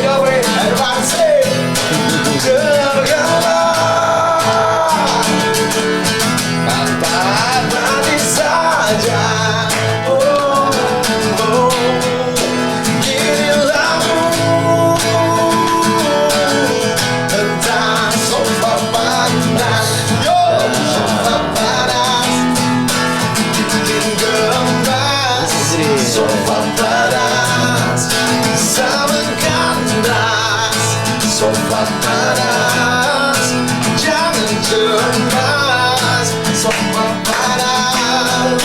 dobre, advance. Kata manis saja. Sofa panas, jangan cemas. Sofa panas,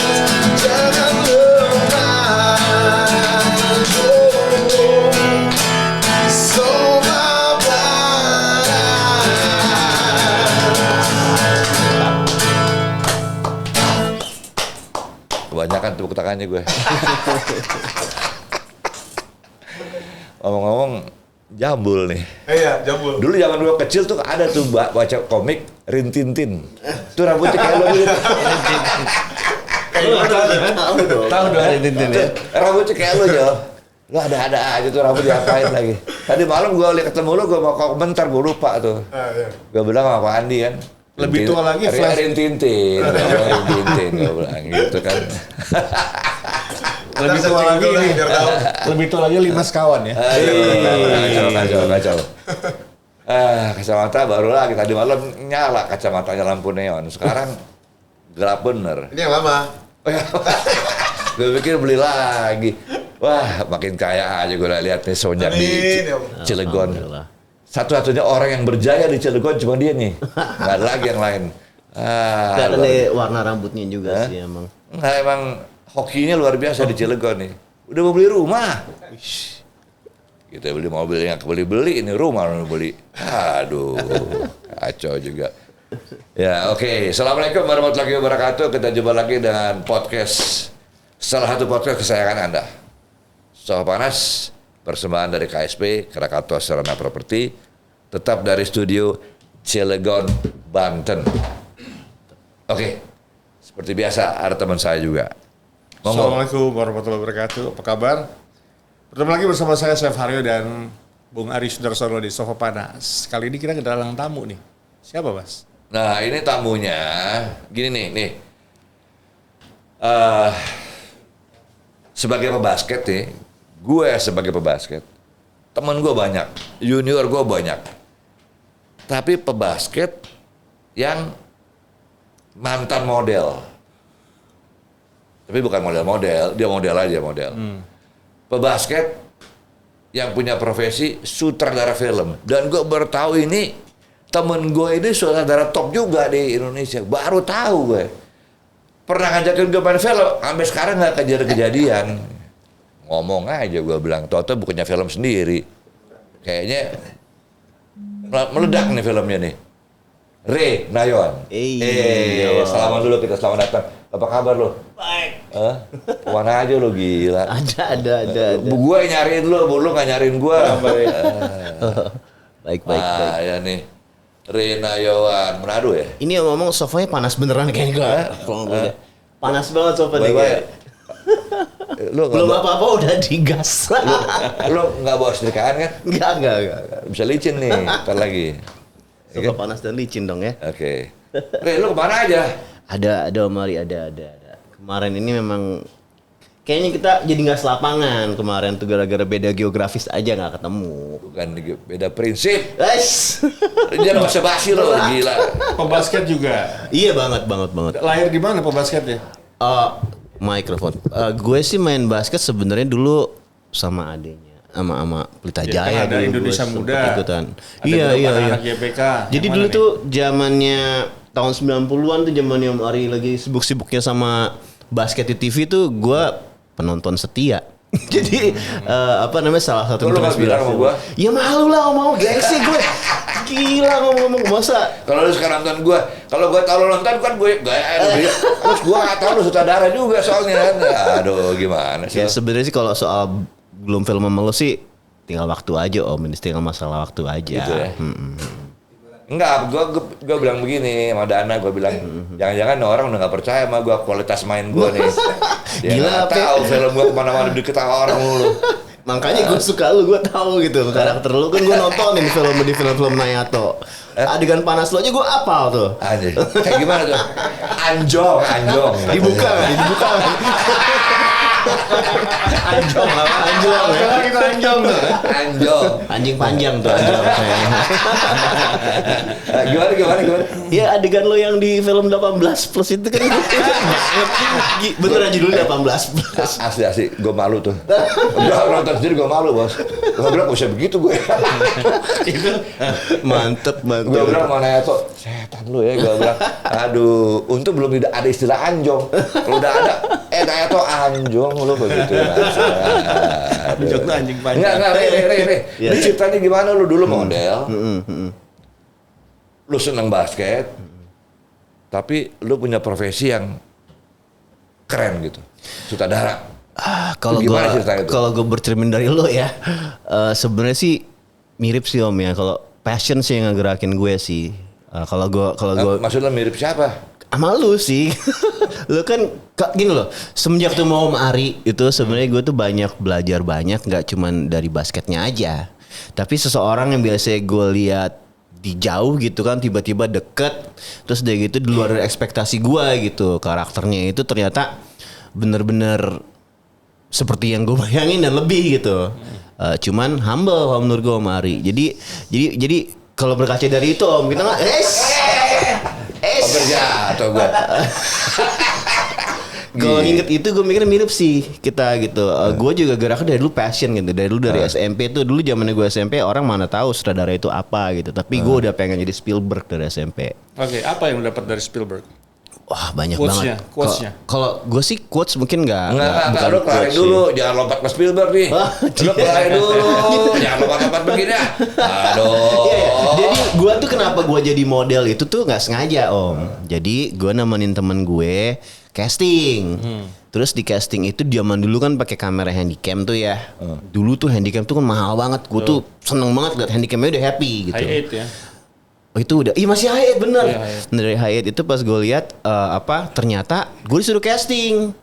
jangan lemas. Sofa panas. Kebanyakan tepuk tangannya gue. Ngomong-ngomong, jambul nih. Iya, jambul. Dulu zaman gue kecil tuh ada tuh baca komik Rintintin. Tuh rambutnya kayak lo gitu. Tahu dong Rintintin ya. Rambutnya kayak lo Jo. Lo ada aja tuh rambut diapain lagi. Tadi malam gue lihat ketemu lo, gue mau komentar, gue lupa tuh. Gue bilang sama Pak Andi kan. Lebih tua lagi Flash. Rintintin. Rintintin gue bilang gitu kan. Lebih tua lagi nih, lebih tua lagi 5 sekawan ya. Kacau. Kacamata baru lagi tadi malam nyala kacamatanya lampu neon. Sekarang gelap bener. Ini yang lama. Gue pikir beli lagi. Wah, makin kaya aja gue lihat nih Sonyak di Cilegon. Satu-satunya orang yang berjaya di Cilegon cuma dia nih. Nggak ada lagi yang lain. Karena warna rambutnya juga sih emang. Nggak, emang hokinya luar biasa di Cilegon nih. Udah mau beli rumah. Kita beli mobil yang beli ini rumah mau beli. Aduh, kacau juga. Ya oke. Assalamualaikum warahmatullahi wabarakatuh. Kita jumpa lagi dengan podcast, salah satu podcast kesayangan Anda. Sofa Panas, persembahan dari KSP, Krakatau Sarana Properti, tetap dari studio Cilegon, Banten. Oke, seperti biasa ada teman saya juga. Assalamualaikum warahmatullahi wabarakatuh. Apa kabar? Bertemu lagi bersama saya Chef Haryo dan Bung Ari Sudarsono di Sofa Panas. Kali ini kita kedatangan tamu nih. Siapa, Mas? Nah, ini tamunya gini nih. Sebagai pebasket nih, gue sebagai pebasket, temen gue banyak, junior gue banyak. Tapi pebasket yang mantan model. Tapi bukan model-model, dia model aja. Pebasket yang punya profesi sutradara film. Dan gue baru tahu ini, temen gue ini sutradara top juga di Indonesia. Baru tahu gue. Pernah ngajakin gue main film, sampai sekarang gak kejadian. Ngomong aja gue bilang, Toto bukannya film sendiri. Kayaknya meledak nih filmnya nih. Ray Nayon. Selamat dulu kita, selamat datang. Apa kabar lo? Baik. Kemana aja lo gila? Ada. Gue nyariin lo gak nyariin gue. Baik. Ya nih, Rina Yohan, Manado ya? Ini yang ngomong sofanya panas beneran kayaknya. Panas banget sofa nih. Belum apa-apa udah digas. Lo nggak bawa setrikaan kan? Enggak. Bisa licin nih, ntar lagi. Sofa panas dan licin dong ya. Oke. Re, lo kemana aja? Ada Om Ari, ada. Kemarin ini memang kayaknya kita jadi nggak selapangan kemarin tuh gara-gara beda geografis aja nggak ketemu. Bukan beda prinsip. Guys. Dia nggak usah basi lo, gila. Pebasket juga. Iya banget. Lahir di mana pebasketnya? Mikrofon. Gue sih main basket sebenarnya dulu sama adenya. Sama Pelita Jaya ada dulu Indonesia Muda. Ikutan. Ada Iya. anak YPK. Jadi dulu tuh zamannya tahun 90-an tuh zamannya Om Ari lagi sibuk-sibuknya sama basket di TV tuh gue penonton setia. Jadi salah satu lu nggak bilang sama gua? Ya malu lah ngomong gengsi gue. Gila ngomong masa. Kalau lu sekarang nonton gua, kalau gua tahu lu nonton kan gue terus gua nggak tahu lu sutradara juga soalnya kan. Aduh gimana sih? Ya sebenarnya sih kalau soal belum film sama lo sih tinggal waktu aja Om, ini tinggal masalah waktu aja. Gitu ya? Enggak, gua bilang begini sama Dana, gua bilang jangan-jangan orang udah nggak percaya sama gua kualitas main gua nih. Dia nggak tahu film gua kemana-mana diketahui orang mulu. Makanya gue suka lu, gue tahu gitu karakter lu kan gue nontonin di film-film Nayato. Adegan panas lu aja gue apal tuh. Anjir. Kayak gimana tuh? Anjong. Dibuka kan? Anjong ya. Kita anjong tuh. Anjong. Anjing panjang tuh anjong. Gimana? Ya adegan lo yang di film 18 plus itu kan banget. Beneran judulnya 18 plus. Asli, gue malu tuh. Udah nonton sendiri gue malu bos. Gue bilang bisa begitu gue. Mantep. Gue bilang mau nanya tuh, setan lu ya. Gue bilang, aduh, untung belum ada istilah anjong. Kalau udah ada, nanya tuh anjong lu begitu. Anjong tuh anjing panjang. Enggak, Re. Ini ceritanya gimana lu dulu model. Lu seneng basket, tapi lu punya profesi yang keren gitu, sutradara. Kalau gue bercermin dari lo ya, sebenarnya sih mirip sih Om ya. Kalau passion sih yang ngegerakin gue sih. Kalau gue Maksudnya mirip siapa? sama lu sih. Lu kan gini loh, semenjak tuh mau Om Ari itu sebenarnya gue tuh banyak belajar nggak cuman dari basketnya aja, tapi seseorang yang biasanya gue lihat di jauh gitu kan tiba-tiba deket, terus dia gitu di luar dari ekspektasi gue gitu, karakternya itu ternyata bener-bener seperti yang gue bayangin dan lebih gitu. Cuman humble kalau menurut gue Om Ari. Jadi kalau berkaca dari itu Om, kita nggak Jatuh gue. Kalau inget itu gue mikirnya mirip sih kita gitu. Gue juga geraknya dari dulu passion gitu. Dari dulu dari SMP tuh, dulu zamannya gue SMP orang mana tahu sutradara itu apa gitu. Tapi gue udah pengen jadi Spielberg dari SMP. Oke, apa yang lu dapat dari Spielberg? Wah banyak Quotes-nya, banget. quotes-nya. Kalau gue sih quotes mungkin Enggak, bukan lu kelarin quotes dulu, sih. jangan lompat ke Spielberg nih. Lu kelarin dulu, jangan lompat begini ya. Aduh. Iya. Jadi gue tuh kenapa gue jadi model itu tuh nggak sengaja Om. Jadi gue nemenin temen gue casting. Terus di casting itu zaman dulu kan pakai kamera handycam tuh ya. Dulu tuh handycam tuh kan mahal banget. Gue tuh seneng banget liat handycamnya udah happy gitu. Hi8 ya. Oh itu udah, iya masih Hayat bener. Iya, Hayat. Dari Hayat itu pas gue lihat ternyata gue disuruh casting.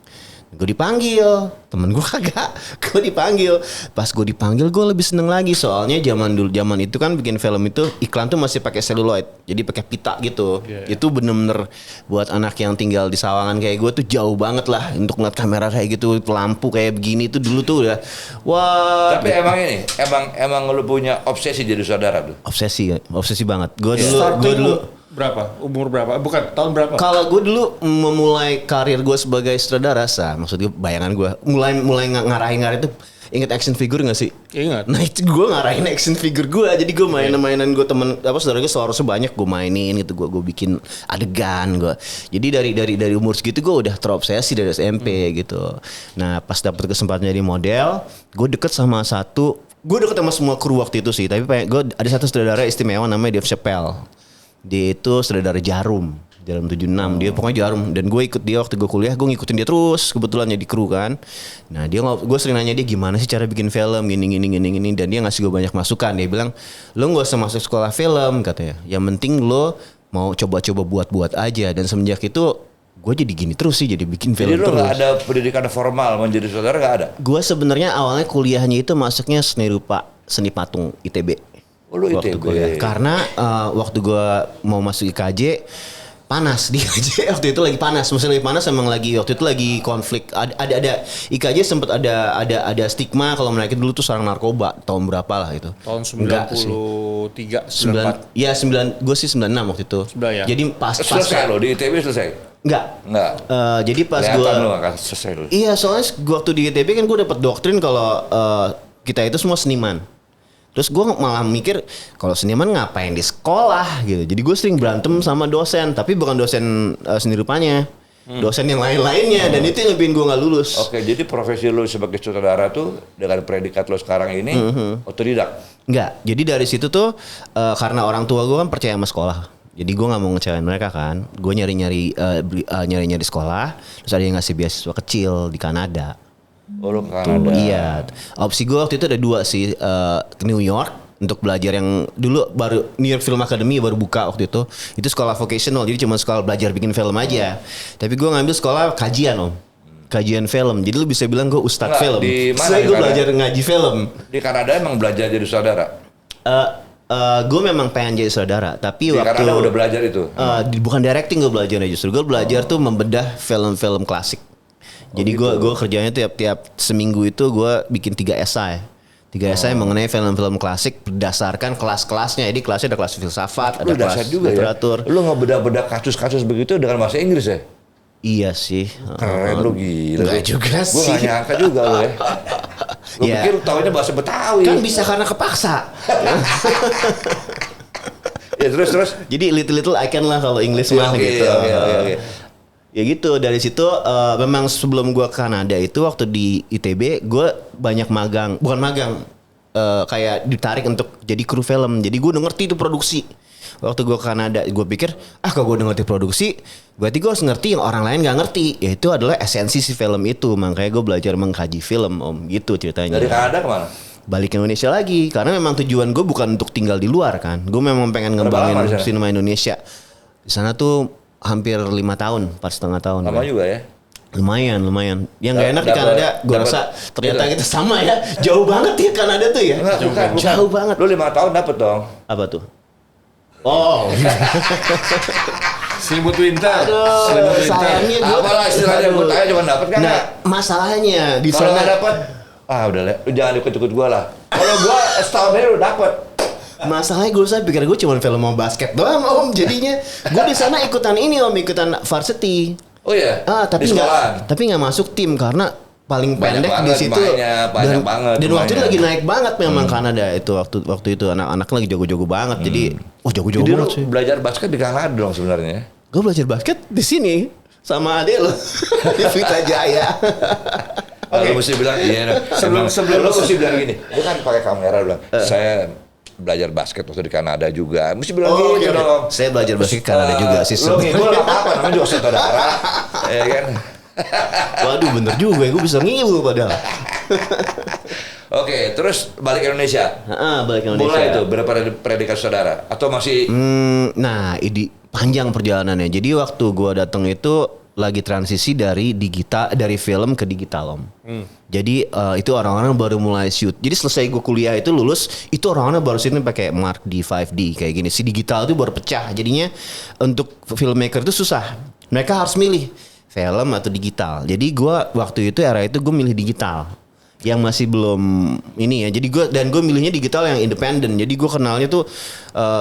Gue dipanggil, temen gue kagak. Gue dipanggil. Pas gue dipanggil gue lebih seneng lagi soalnya zaman itu kan bikin film itu iklan tuh masih pakai seluloid, jadi pakai pita gitu. Yeah. Itu bener-bener buat anak yang tinggal di Sawangan kayak gue tuh jauh banget lah untuk ngeliat kamera kayak gitu, lampu kayak begini tuh dulu tuh udah wah. Tapi emang lu punya obsesi jadi saudara tuh. Obsesi banget. Gue Starting dulu berapa? Umur berapa? Bukan, tahun berapa? kalau gue dulu memulai karir gue sebagai sutradara, maksud gue bayangan gue mulai ngarahin itu inget action figure nggak sih? Ingat. Nah itu gue ngarahin action figure gue, jadi gue mainan gue temen saudara gue seharusnya banyak gue mainin gitu, gue bikin adegan gue. Jadi dari umur segitu gue udah terobsesi dari SMP gitu. Nah pas dapet kesempatan jadi model, gue deket sama semua kru waktu itu sih, tapi gue ada satu sutradara istimewa namanya Dave Chappelle. Dia itu sutradara Jarum 76, dia pokoknya Jarum, dan gue ikut dia waktu gue kuliah, gue ngikutin dia terus kebetulan jadi kru kan. Nah gue sering nanya dia gimana sih cara bikin film gini, dan dia ngasih gue banyak masukan. Dia bilang lo nggak usah masuk sekolah film katanya, yang penting lo mau coba-coba buat aja. Dan semenjak itu gue jadi gini terus sih, jadi bikin film. Jadi lo terus. nggak ada pendidikan formal menjadi saudara, nggak ada? Gue sebenarnya awalnya kuliahnya itu masuknya seni patung ITB. Oh, lu Waktu ITB. kuliah. Karena waktu gue mau masuk IKJ panas di IKJ waktu itu lagi panas, maksudnya lagi panas, emang waktu itu lagi konflik. Ada IKJ sempat ada stigma kalau mereka dulu tuh sarang narkoba tahun berapa lah itu. Tahun 93, 94. Iya 9, gue sih 96 waktu itu. Ya. Jadi pas Selesai lo di ITB selesai? Enggak. Jadi Jadi pas gue kelihatan lo akan selesai lo. Iya, soalnya gua waktu di ITB kan gue dapat doktrin kalau kita itu semua seniman. Terus gue malah mikir kalau seniman ngapain di sekolah gitu. Jadi gue sering berantem sama dosen, tapi bukan dosen seni rupanya, dosen yang lain-lainnya, dan itu yang bikin gue nggak lulus. Oke, jadi profesi lo sebagai sutradara tuh dengan predikat lo sekarang ini otodidak? Enggak. Jadi dari situ tuh karena orang tua gue kan percaya sama sekolah. Jadi gue nggak mau ngecewain mereka kan. Gue nyari sekolah. Terus ada yang ngasih beasiswa kecil di Kanada. Oh lo ke Kanada. Iya. Opsi gue waktu itu ada dua sih, ke New York untuk belajar yang dulu baru New York Film Academy baru buka waktu itu. Itu sekolah vocational, jadi cuma sekolah belajar bikin film aja. Tapi gue ngambil sekolah kajian Om. kajian film. Jadi lu bisa bilang gue ustadz Enggak, film. di mana Saya di gue Kanada? belajar ngaji film. Di Kanada emang belajar jadi saudara. Gue memang pengen jadi saudara, tapi Di waktu Kanada udah belajar itu. bukan directing gue belajarnya, justru gue belajar tuh membedah film-film klasik. Jadi gue kerjanya tiap seminggu itu gue bikin 3 esai. 3 esai mengenai film-film klasik berdasarkan kelas-kelasnya. Jadi kelasnya ada kelas filsafat, ada Lu kelas dasar juga literatur. ya. Lu ngebedah-bedah kasus-kasus begitu dengan bahasa Inggris ya? Iya sih. Keren lu gila. Enggak juga Gue sih. gak nyangka juga lu ya. Gue Ya. pikir taunya bahasa Betawi. Kan bisa karena kepaksa. Ya terus. Jadi little I can lah kalau English mah Oke, gitu. oke. Ya gitu, dari situ memang sebelum gua ke Kanada itu waktu di ITB gua banyak bukan magang, kayak ditarik untuk jadi kru film. Jadi gua udah ngerti itu produksi. Waktu gua ke Kanada, gua pikir kalau gua udah ngerti produksi, berarti gua harus ngerti yang orang lain gak ngerti. Yaitu adalah esensi si film itu. Makanya gua belajar mengkaji film, Om. Gitu ceritanya. Dari Kanada kemana? Balik ke Indonesia lagi, karena memang tujuan gue bukan untuk tinggal di luar kan. Gue memang pengen Berapa lama di ngembangin sana? sinema Indonesia. Di sana tuh hampir 5 tahun, 4,5 tahun. Lama kan. juga ya. Lumayan. Yang gak enak di Dapat- Kanada, gue dapat- rasa ternyata Gila. kita sama ya. Jauh banget ya Kanada tuh ya. Enggak, bukan. Jauh banget. Lu 5 tahun dapet dong. Apa tuh? Oh, Selimut winter. aduh, Selimut winter. sayangnya gue. Apalah istilahnya gue tanya cuma dapet kan? Nah, masalahnya di Kalau sana nggak dapet, udah lah, lu jangan ikut-ikut gue lah. Kalau gue setahun ini udah dapet. masalahnya saya pikir gue cuma film mau basket doang Om. Jadinya gue di sana ikutan varsity. Oh iya. Tapi di sekolahan. nggak masuk tim karena paling Banyak pendek di banget situ mainnya, banyak banget dan waktu itu mainnya. lagi naik banget memang Kanada itu waktu itu anak-anak lagi jago-jago banget jadi jago-jago Jadi lu banget sih. belajar basket di Kanada dong sebenarnya. Gue belajar basket di sini sama adek lo di Pelita Jaya. Lu mesti bilang iya. Sebelum- lu mesti bilang gini. Dia kan pakai kamera bilang. Saya belajar basket waktu di Kanada juga. Mesti bilang Oh, gitu oke. dong. Saya belajar basket di Kanada juga sih Lu sebenarnya. ngibul apa namanya juga saudara. Ya kan. Waduh bener juga gue bisa ngibul padahal. Oke, terus balik ke Indonesia. Balik ke Indonesia. Mulai itu berapa predikat saudara atau masih Nah, ini panjang perjalanannya. Jadi waktu gua datang itu lagi transisi dari film ke digital Om. Jadi itu orang-orang baru mulai shoot. Jadi selesai gue kuliah itu lulus, itu orang-orang baru sini pakai Mark D 5D kayak gini. Si digital itu baru pecah. Jadinya untuk filmmaker itu susah. Mereka harus milih film atau digital. Jadi gua waktu itu era itu gue milih digital. Yang masih belum ini ya. Jadi gue milihnya digital yang independen. Jadi gue kenalnya tuh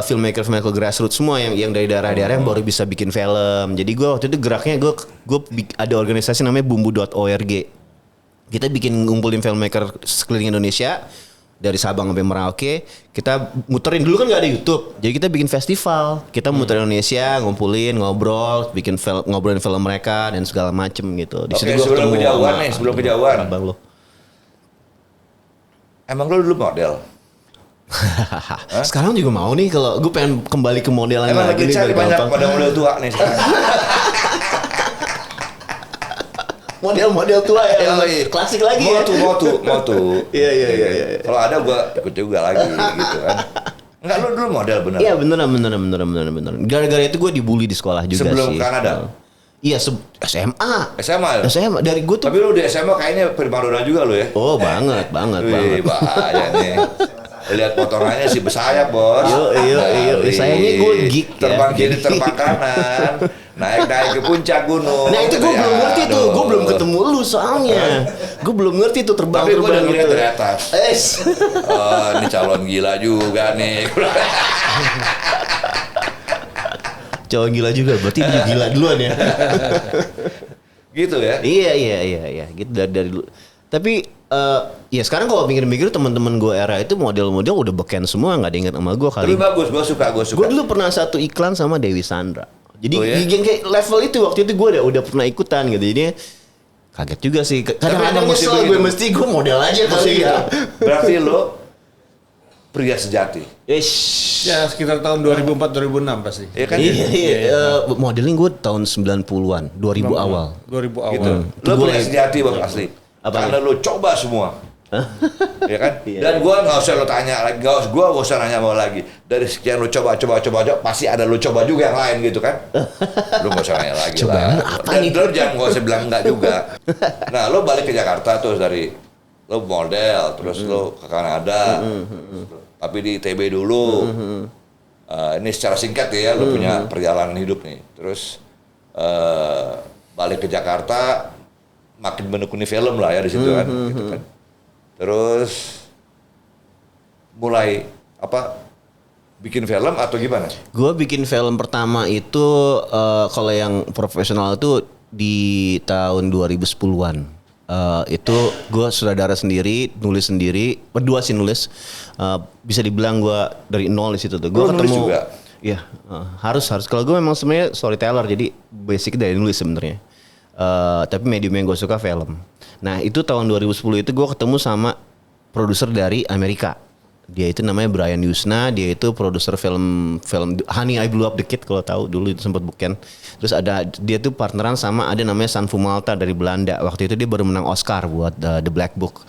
filmmaker grassroots semua yang dari daerah-daerah yang baru bisa bikin film. Jadi gue waktu itu geraknya gue ada organisasi namanya bumbu.org. Kita bikin ngumpulin filmmaker sekeliling Indonesia dari Sabang sampai Merauke. Kita muterin dulu kan nggak ada YouTube. Jadi kita bikin festival. Kita muterin Indonesia, ngumpulin, ngobrol, ngobrolin film mereka dan segala macem gitu. Di Oke, situ gua sebelum ketemu kejauhan sama nih, sebelum kejauhan. abang lo. emang lu dulu model? Sekarang juga mau nih kalau gue pengen kembali ke modelan Emang lagi lagi nih cari biar banyak gampang. pada model tua nih sekarang. Model-model tua ya. Oh, iya. Klasik lagi ya. Mau tuh. Iya. Kalau ada gua ikut juga lagi gitu kan. Enggak, lu dulu model bener. Iya beneran. Gara-gara itu gue dibully di sekolah juga Sebelum sih. Kanada? Iya SMA. SMA ya? SMA dari gue tuh. Tapi lu di SMA kayaknya primadona juga lu ya? Oh banget. Wih, bahaya nih. Lihat potongannya sih bersayap, Bos. Iya. Wih. Sayangnya gue geek ya. Terbang kiri, Jadi- terbang kanan. Naik ke puncak gunung. Nah itu gue belum ngerti tuh. Gue belum Aduh. ketemu lu soalnya. Gue belum ngerti tuh terbang. Tapi gue udah ngeliat gitu. dari atas. Oh, ini calon gila juga nih. Cowok gila juga. Berarti dia gila duluan ya. Gitu ya? Iya. Gitu dari dulu. Tapi ya sekarang kalau mikir-mikir teman-teman gue era itu model-model udah beken semua, nggak ada yang ingat sama gue kali. Tapi bagus, gue suka. Gue dulu pernah satu iklan sama Dewi Sandra. Jadi Oh, ya? yang kayak level itu waktu itu gue udah pernah ikutan gitu. Jadi kaget juga sih. Kadang-kadang emang mesti nyesel begitu. gue mesti gue model aja kali ya. Berarti lo pria sejati. Ish. Ya sekitar tahun 2004-2006 pasti. Iya kan? Iya. Modeling gue tahun 90-an, 2000 awal. 2000 awal. Gitu. Itu Lo gue pria lagi- sejati bang asli. Apa Karena lo coba semua. Ya kan? Iya. Dan gua nggak usah lo tanya lagi, gua nggak usah nanya mau lagi. Dari sekian lo coba, pasti ada lo coba juga yang lain gitu kan? Lo nggak usah nanya lagi Coba lah. apa Dan nih? lo jangan nggak usah bilang enggak juga. Nah, lo balik ke Jakarta terus dari lo model, terus lo ke Kanada, tapi di ITB dulu. Ini secara singkat ya, lo punya perjalanan hidup nih. Terus balik ke Jakarta, makin menekuni film lah ya di situ kan, gitu kan. Terus mulai bikin film atau gimana? Gue bikin film pertama itu kalau yang profesional itu di tahun 2010-an. Itu gue sutradara sendiri, nulis sendiri, berdua sih nulis. Bisa dibilang gue dari nol di situ tuh. Gue nulis juga? Iya, harus. Kalau gue memang sebenarnya storyteller, jadi basic dari nulis sebenarnya. Tapi medium yang gue suka film. Nah itu tahun 2010 itu gue ketemu sama produser dari Amerika. Dia itu namanya Brian Yusna, dia itu produser film Honey I Blew Up the Kid kalau tahu dulu itu sempat bukan. Terus dia tuh partneran sama ada namanya Sanfu Malta dari Belanda. Waktu itu dia baru menang Oscar buat The Black Book.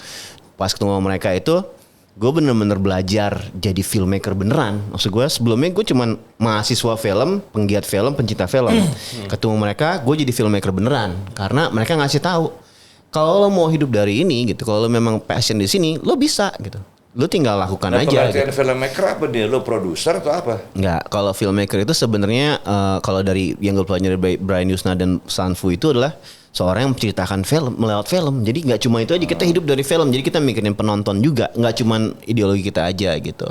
Pas ketemu mereka itu gue bener-bener belajar jadi filmmaker beneran. Maksud gue sebelumnya gue cuman mahasiswa film, penggiat film, pencinta film. Ketemu mereka, gue jadi filmmaker beneran. Karena mereka ngasih tahu kalau lo mau hidup dari ini gitu, kalau lo memang passion di sini, lo bisa gitu. Lo tinggal lakukan aja. Pengertian Gitu. filmmaker apa nih? Lo produser atau apa? Enggak, kalau filmmaker itu sebenarnya kalau dari yang gue pelajari dari Brian Yusna dan Sanfu itu adalah seorang yang menceritakan film melewat film. Jadi nggak cuma itu aja, kita hidup dari film. Jadi kita mikirin penonton juga, nggak cuma ideologi kita aja gitu.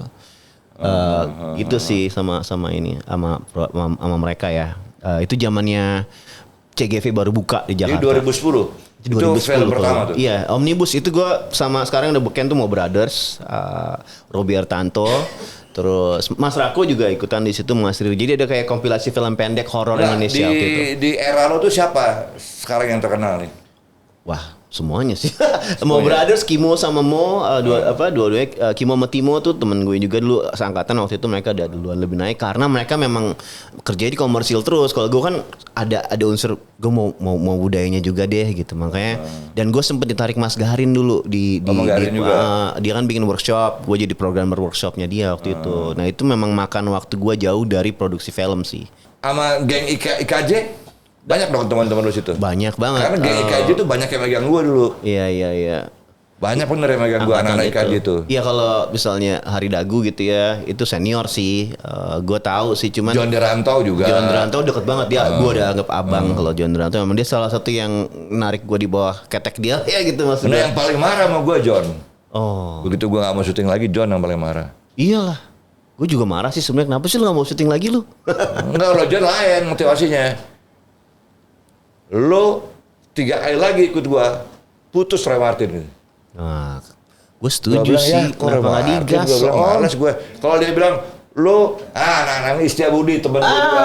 Gitu sih sama ini sama mereka ya. Itu zamannya CGV baru buka di Jakarta. Jadi 2010. Itu film pertama tuh. Iya, Omnibus itu gue sama sekarang udah beken tuh mau Brothers, Robi Artanto, terus Mas Rako juga ikutan di situ Mas Riri. Jadi ada kayak kompilasi film pendek horor Indonesia waktu itu. Di era lo tuh siapa sekarang yang terkenal nih? Wah, semuanya sih. Mau Brothers, Kimo sama Mo, dua-duanya Kimo sama Timo tuh temen gue juga dulu seangkatan waktu itu, mereka ada duluan lebih naik karena mereka memang kerja di komersil terus. Kalau gue kan ada unsur gue mau budayanya juga deh gitu, makanya dan gue sempet ditarik Mas Gaharin dulu dia kan bikin workshop, gue jadi programmer workshopnya dia waktu itu. Nah itu memang makan waktu gue jauh dari produksi film sih. Sama geng IKJ? Banyak dong teman-teman lu situ. Banyak banget. Karena geng IKJ itu banyak yang megang gua dulu. Iya. Banyak bener yang megang gua anak-anak IKJ itu. Iya kalau misalnya Hari Dagu gitu ya, itu senior sih. Gue tahu sih cuman. John Derantau juga. John Derantau deket banget dia. Gue udah anggap abang kalau John Derantau. Memang dia salah satu yang narik gue di bawah ketek dia. Ya gitu maksudnya. Bener yang paling marah sama gua John. Oh. Begitu gua nggak mau syuting lagi, John yang paling marah. Iyalah. Gue juga marah sih sebenarnya. Kenapa sih lu nggak mau syuting lagi lu? Enggak, lo John lain motivasinya. Lo 3 kali lagi ikut gua, putus Roy Martin gitu. Nah, gue setuju sih. Kenapa nggak digas? Gue bilang males gue. Kalau dia bilang lo, anak-anak Setiabudi temen gue juga.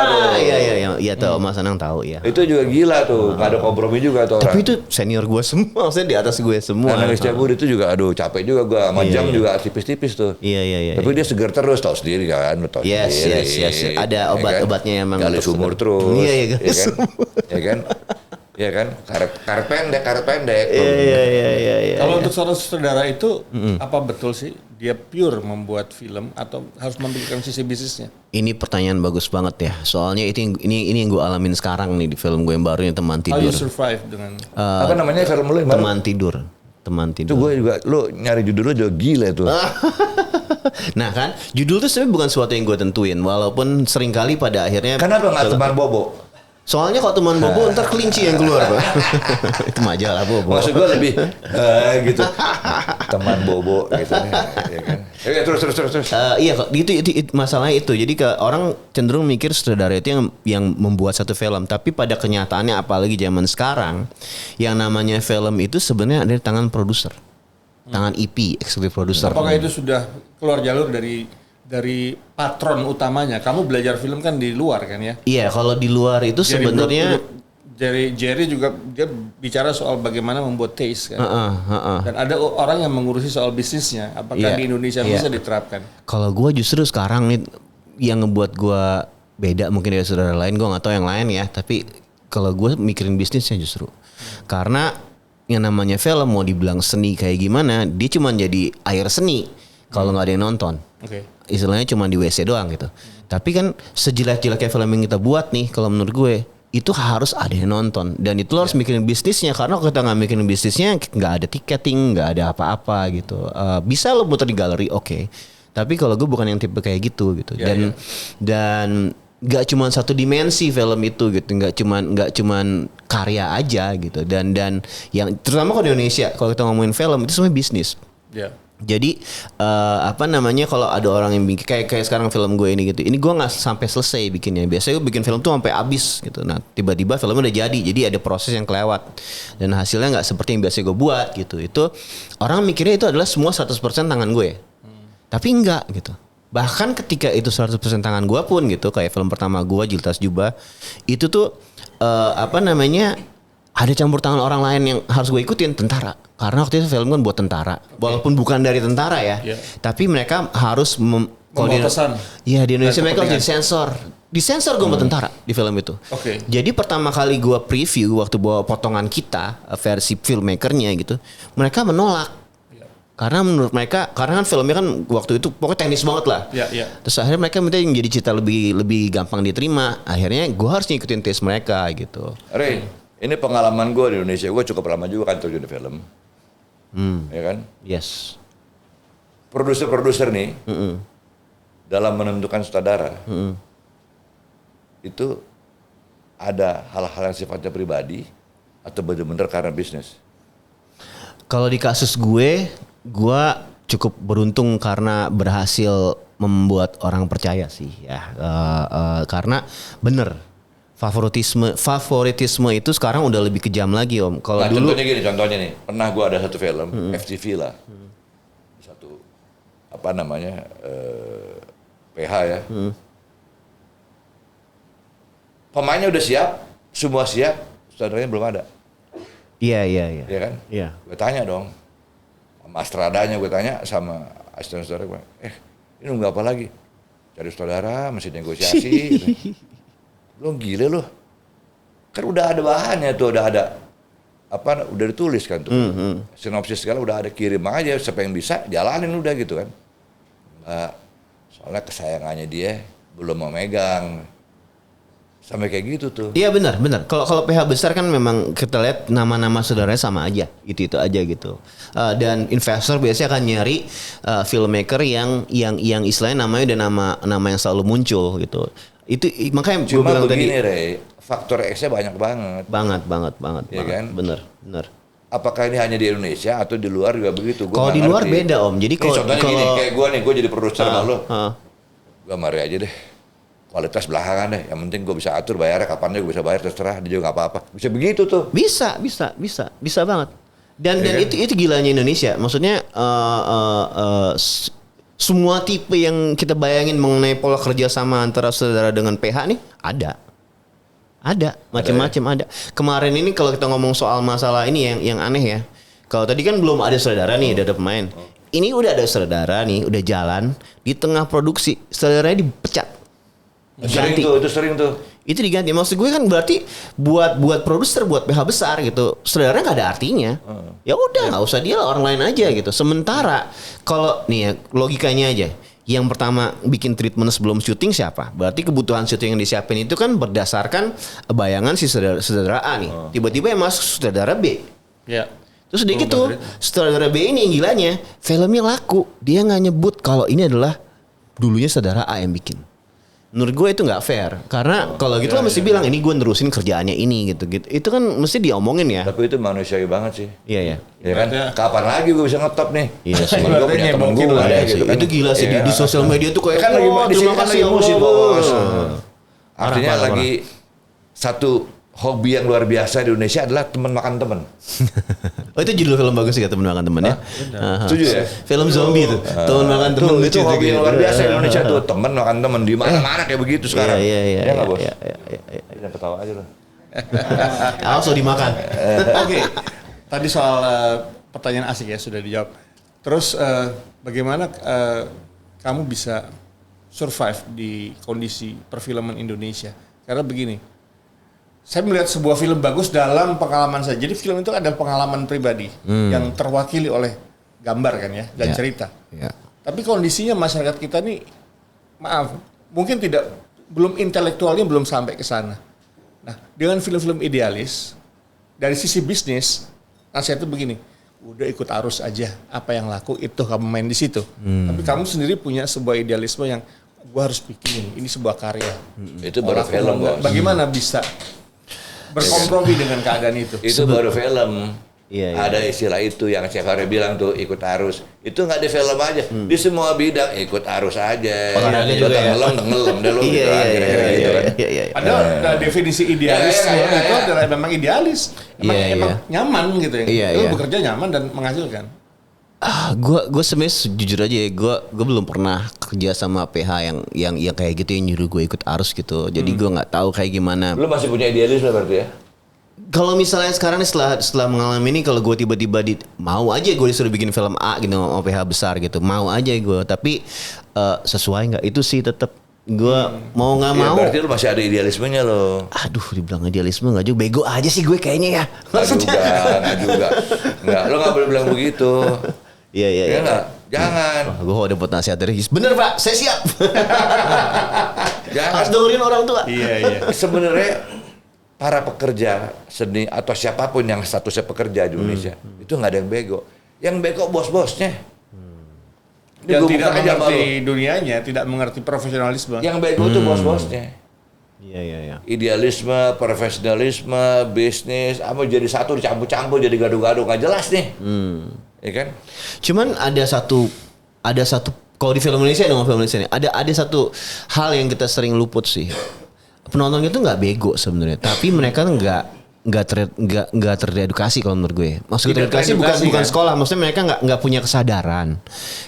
Iya tahu Mas Anang tahu ya. Itu juga gila tuh, nggak ada kompromi juga tuh orang. Tapi itu senior gue semua, maksudnya di atas gue semua. Anak Setiabudi itu juga, aduh capek juga gue, sama jam juga tipis-tipis tuh. Iya. Tapi dia seger terus, tahu sendiri kan, lo tahu sendiri. Yes. Ada obat-obatnya emang. Gali sumur terus. Iya, gali sumur. Iya kan, karet pendek. Iya. Kalau untuk seorang sutradara itu apa betul sih dia pure membuat film atau harus memikirkan sisi bisnisnya? Ini pertanyaan bagus banget ya. Soalnya ini yang gue alamin sekarang nih di film gue yang baru ini Teman How Tidur. you survive dengan Apa namanya film lo yang baru? Teman Tidur. Itu gue juga, lo nyari judul lo juga gila tuh. Nah kan, judul tuh sebenarnya bukan sesuatu yang gue tentuin. Walaupun seringkali pada akhirnya. Kenapa nggak Teman Bobo? Soalnya kalau Teman Bobo ntar kelinci yang keluar Pak. Itu majalah Bobo. Maksud gue lebih gitu. Teman Bobo gitu ya kan. Terus. Iya kok itu masalahnya itu. Jadi orang cenderung mikir sutradara itu yang membuat satu film, tapi pada kenyataannya apalagi zaman sekarang yang namanya film itu sebenarnya ada di tangan produser. Tangan EP, executive producer. apakah itu sudah keluar jalur dari patron utamanya? Kamu belajar film kan di luar kan ya? Iya, kalau di luar itu sebenarnya Jerry juga dia bicara soal bagaimana membuat taste kan. Dan ada orang yang mengurusi soal bisnisnya. Apakah Iya, di Indonesia iya. bisa diterapkan? kalau gue justru sekarang nih yang ngebuat gue beda mungkin dari saudara lain, gue nggak tahu yang lain ya. Tapi kalau gue mikirin bisnisnya justru karena yang namanya film mau dibilang seni kayak gimana, dia cuma jadi air seni kalau nggak ada yang nonton. Oke. Istilahnya cuma di WC doang gitu. Tapi kan sejelek-jeleknya film yang kita buat nih, kalau menurut gue itu harus ada yang nonton, dan itu lo harus mikirin bisnisnya, karena kalau kita nggak mikirin bisnisnya nggak ada tiketing, nggak ada apa-apa gitu. Bisa lo muter di galeri, oke. Tapi kalau gue bukan yang tipe kayak gitu. Dan nggak cuma satu dimensi film itu gitu, nggak cuman karya aja gitu. Dan yang terutama kalau di Indonesia, kalau kita ngomongin film itu semua bisnis. Ya. Jadi kalau ada orang yang bikin kayak sekarang film gue ini gitu, ini gue nggak sampai selesai bikinnya. Biasanya gue bikin film tuh sampai habis gitu. Nah tiba-tiba filmnya udah jadi ada proses yang kelewat dan hasilnya nggak seperti yang biasa gue buat gitu. Itu orang mikirnya itu adalah semua 100% tangan gue, tapi enggak gitu. Bahkan ketika itu 100% tangan gue pun gitu, kayak film pertama gue Jiltas Jubah itu tuh ada campur tangan orang lain yang harus gue ikutin, tentara. Karena waktu itu film kan buat tentara. Walaupun bukan dari tentara ya. Tapi mereka harus membawa pesan. Iya, di Indonesia mereka harus disensor. Disensor gue buat tentara di film itu. Oke. Jadi pertama kali gue preview waktu bawa potongan kita, versi filmmakernya gitu, mereka menolak. Karena menurut mereka, karena kan filmnya kan waktu itu pokoknya teknis banget lah. Iya. Terus akhirnya mereka minta yang jadi cerita lebih gampang diterima. Akhirnya gue harus ngikutin taste mereka gitu. Ray, ini pengalaman gue di Indonesia, gue cukup lama juga kan terjun di film. Ya kan? Yes. Produser-produser nih, dalam menentukan sutradara, itu ada hal-hal yang sifatnya pribadi atau benar-benar karena bisnis? Kalau di kasus gue cukup beruntung karena berhasil membuat orang percaya sih ya. Karena bener. Favoritisme itu sekarang udah lebih kejam lagi Om. Kalau dulu contohnya nih, pernah gue ada satu film FTV lah, satu PH ya, pemainnya udah siap, semua siap, sutradaranya belum ada. Iya. Iya kan? Iya. Gue tanya dong, sama astradanya gue tanya sama asisten sutradara gue, ini nunggu apa lagi? Cari sutradara, mesti negosiasi. Gitu. Lo gila lo, kan udah ada bahannya tuh, udah ada udah ditulis kan tuh, sinopsis segala udah ada, kirim aja siapa yang bisa jalanin udah gitu kan. Soalnya kesayangannya dia belum mau megang, sampai kayak gitu tuh. Iya benar. Kalau PH besar kan memang kita lihat nama-nama saudaranya sama aja, itu aja gitu. Dan investor biasanya akan nyari filmmaker yang istilahnya namanya udah nama yang selalu muncul gitu. Itu makanya gue bilang tadi. Cuma begini Ray, faktor X-nya banyak banget. Banget. Iya kan? Bener. Apakah ini hanya di Indonesia atau di luar juga begitu? Kalau di luar beda Om. Jadi contohnya gini, kayak gue nih, gue jadi produser sama lo. Gue mari aja deh. Kualitas belakangan deh. Yang penting gue bisa atur bayarnya kapan aja gue bisa bayar, terserah, dia juga nggak apa-apa. Bisa begitu tuh. Bisa banget. Dan itu gilanya Indonesia. Maksudnya semua tipe yang kita bayangin mengenai pola kerja sama antara saudara dengan PH nih ada macam-macam ada. Kemarin ini kalau kita ngomong soal masalah ini yang aneh ya. Kalau tadi kan belum ada saudara nih, udah ada pemain. Ini udah ada saudara nih, udah jalan di tengah produksi, saudaranya dipecat. Itu sering tuh. Itu diganti. Maksud gue kan berarti buat produser, buat PH besar gitu, saudaranya nggak ada artinya. Ya udah nggak usah, dia lah, orang lain aja gitu. Sementara kalau nih ya logikanya aja, yang pertama bikin treatment sebelum syuting siapa? Berarti kebutuhan syuting yang disiapin itu kan berdasarkan bayangan si saudara A nih. Tiba-tiba yang masuk saudara B. Ya. Terus udah gitu, saudara B ini yang gilanya, filmnya laku. Dia nggak nyebut kalau ini adalah dulunya saudara A yang bikin. Menurut gue itu nggak fair, karena kalau gitu lo mesti bilang ini gue nerusin kerjaannya ini gitu. Itu kan mesti diomongin ya. Tapi itu manusiawi banget sih. Iya. Ya kan? Kapan lagi gue bisa ngetop nih? Iya sih. Gue punya temen gue lah, gitu kan. Itu gila sih di sosial media tuh kayak kan lagi di sini kan lagi musik bos. Artinya Parah. lagi satu hobi yang luar biasa di Indonesia adalah teman makan teman. Oh itu judul film bagus ya, teman makan teman ya. Setuju ya? Film zombie tuh. Teman makan teman Tuh, lucu itu hobi yang luar biasa di Indonesia tuh, tuh. teman makan teman di mana-mana kayak begitu sekarang. Iya. Ya nggak bos? Iya. Jangan ketawa aja loh. Langsung dimakan. Oke. Tadi soal pertanyaan asik ya sudah dijawab. Terus bagaimana kamu bisa survive di kondisi perfilman Indonesia? Karena begini, saya melihat sebuah film bagus dalam pengalaman saya. Jadi film itu adalah pengalaman pribadi yang terwakili oleh gambar kan ya dan cerita. Ya. Tapi kondisinya masyarakat kita nih, maaf, mungkin belum intelektualnya belum sampai ke sana. Nah, dengan film-film idealis dari sisi bisnis, nasihatnya begini, udah ikut arus aja, apa yang laku itu kamu main di situ. Tapi kamu sendiri punya sebuah idealisme yang gua harus bikin, ini sebuah karya. Itu baru film, Bos. Bagaimana bisa berkompromi dengan keadaan itu? Itu baru film. Iya, iya. Ada istilah itu yang Chef Harry bilang tuh, ikut arus. Itu nggak di film aja, di semua bidang ikut arus aja. Olahraga juga ya. Tenggelam deh lo gitu kan, kira-kira gitu kan. Iya. Padahal definisi idealis itu adalah memang idealis, emang nyaman gitu ya. Lu bekerja nyaman dan menghasilkan. Gue sebenarnya jujur aja ya, gue belum pernah kerja sama PH yang kayak gitu yang nyuruh gue ikut arus gitu. Jadi gue nggak tahu kayak gimana. Lu masih punya idealisme berarti ya? Kalau misalnya sekarang nih setelah mengalami ini, kalau gue tiba-tiba mau aja gue disuruh bikin film A gitu sama PH besar gitu, mau aja gue. Tapi sesuai nggak itu sih tetap gue mau nggak mau. Berarti lu masih ada idealismenya lo. Aduh, dibilang idealisme nggak juga, bego aja sih gue kayaknya ya. Nggak juga. Nggak, lo nggak boleh bilang begitu. Iya. Nggak, jangan. Gue kalau dapat nasihat dari His, bener Pak, saya siap. Jangan. Harus dengerin orang tua. Iya. Sebenarnya para pekerja seni atau siapapun yang statusnya pekerja di Indonesia itu nggak ada yang bego. Yang bego bos-bosnya. Dan tidak mengerti dunianya, tidak mengerti profesionalisme. Yang bego itu bos-bosnya. Iya. Idealisme, profesionalisme, bisnis, apa jadi satu dicampur-campur jadi gaduh-gaduh nggak jelas nih. Ya kan? Cuman ada satu kalau di film Indonesia dengan film Indonesia ini ada satu hal yang kita sering luput sih. Penonton itu nggak bego sebenarnya, tapi mereka nggak teredukasi kalau menurut gue. Maksudnya teredukasi bukan kan? sekolah, maksudnya mereka nggak punya kesadaran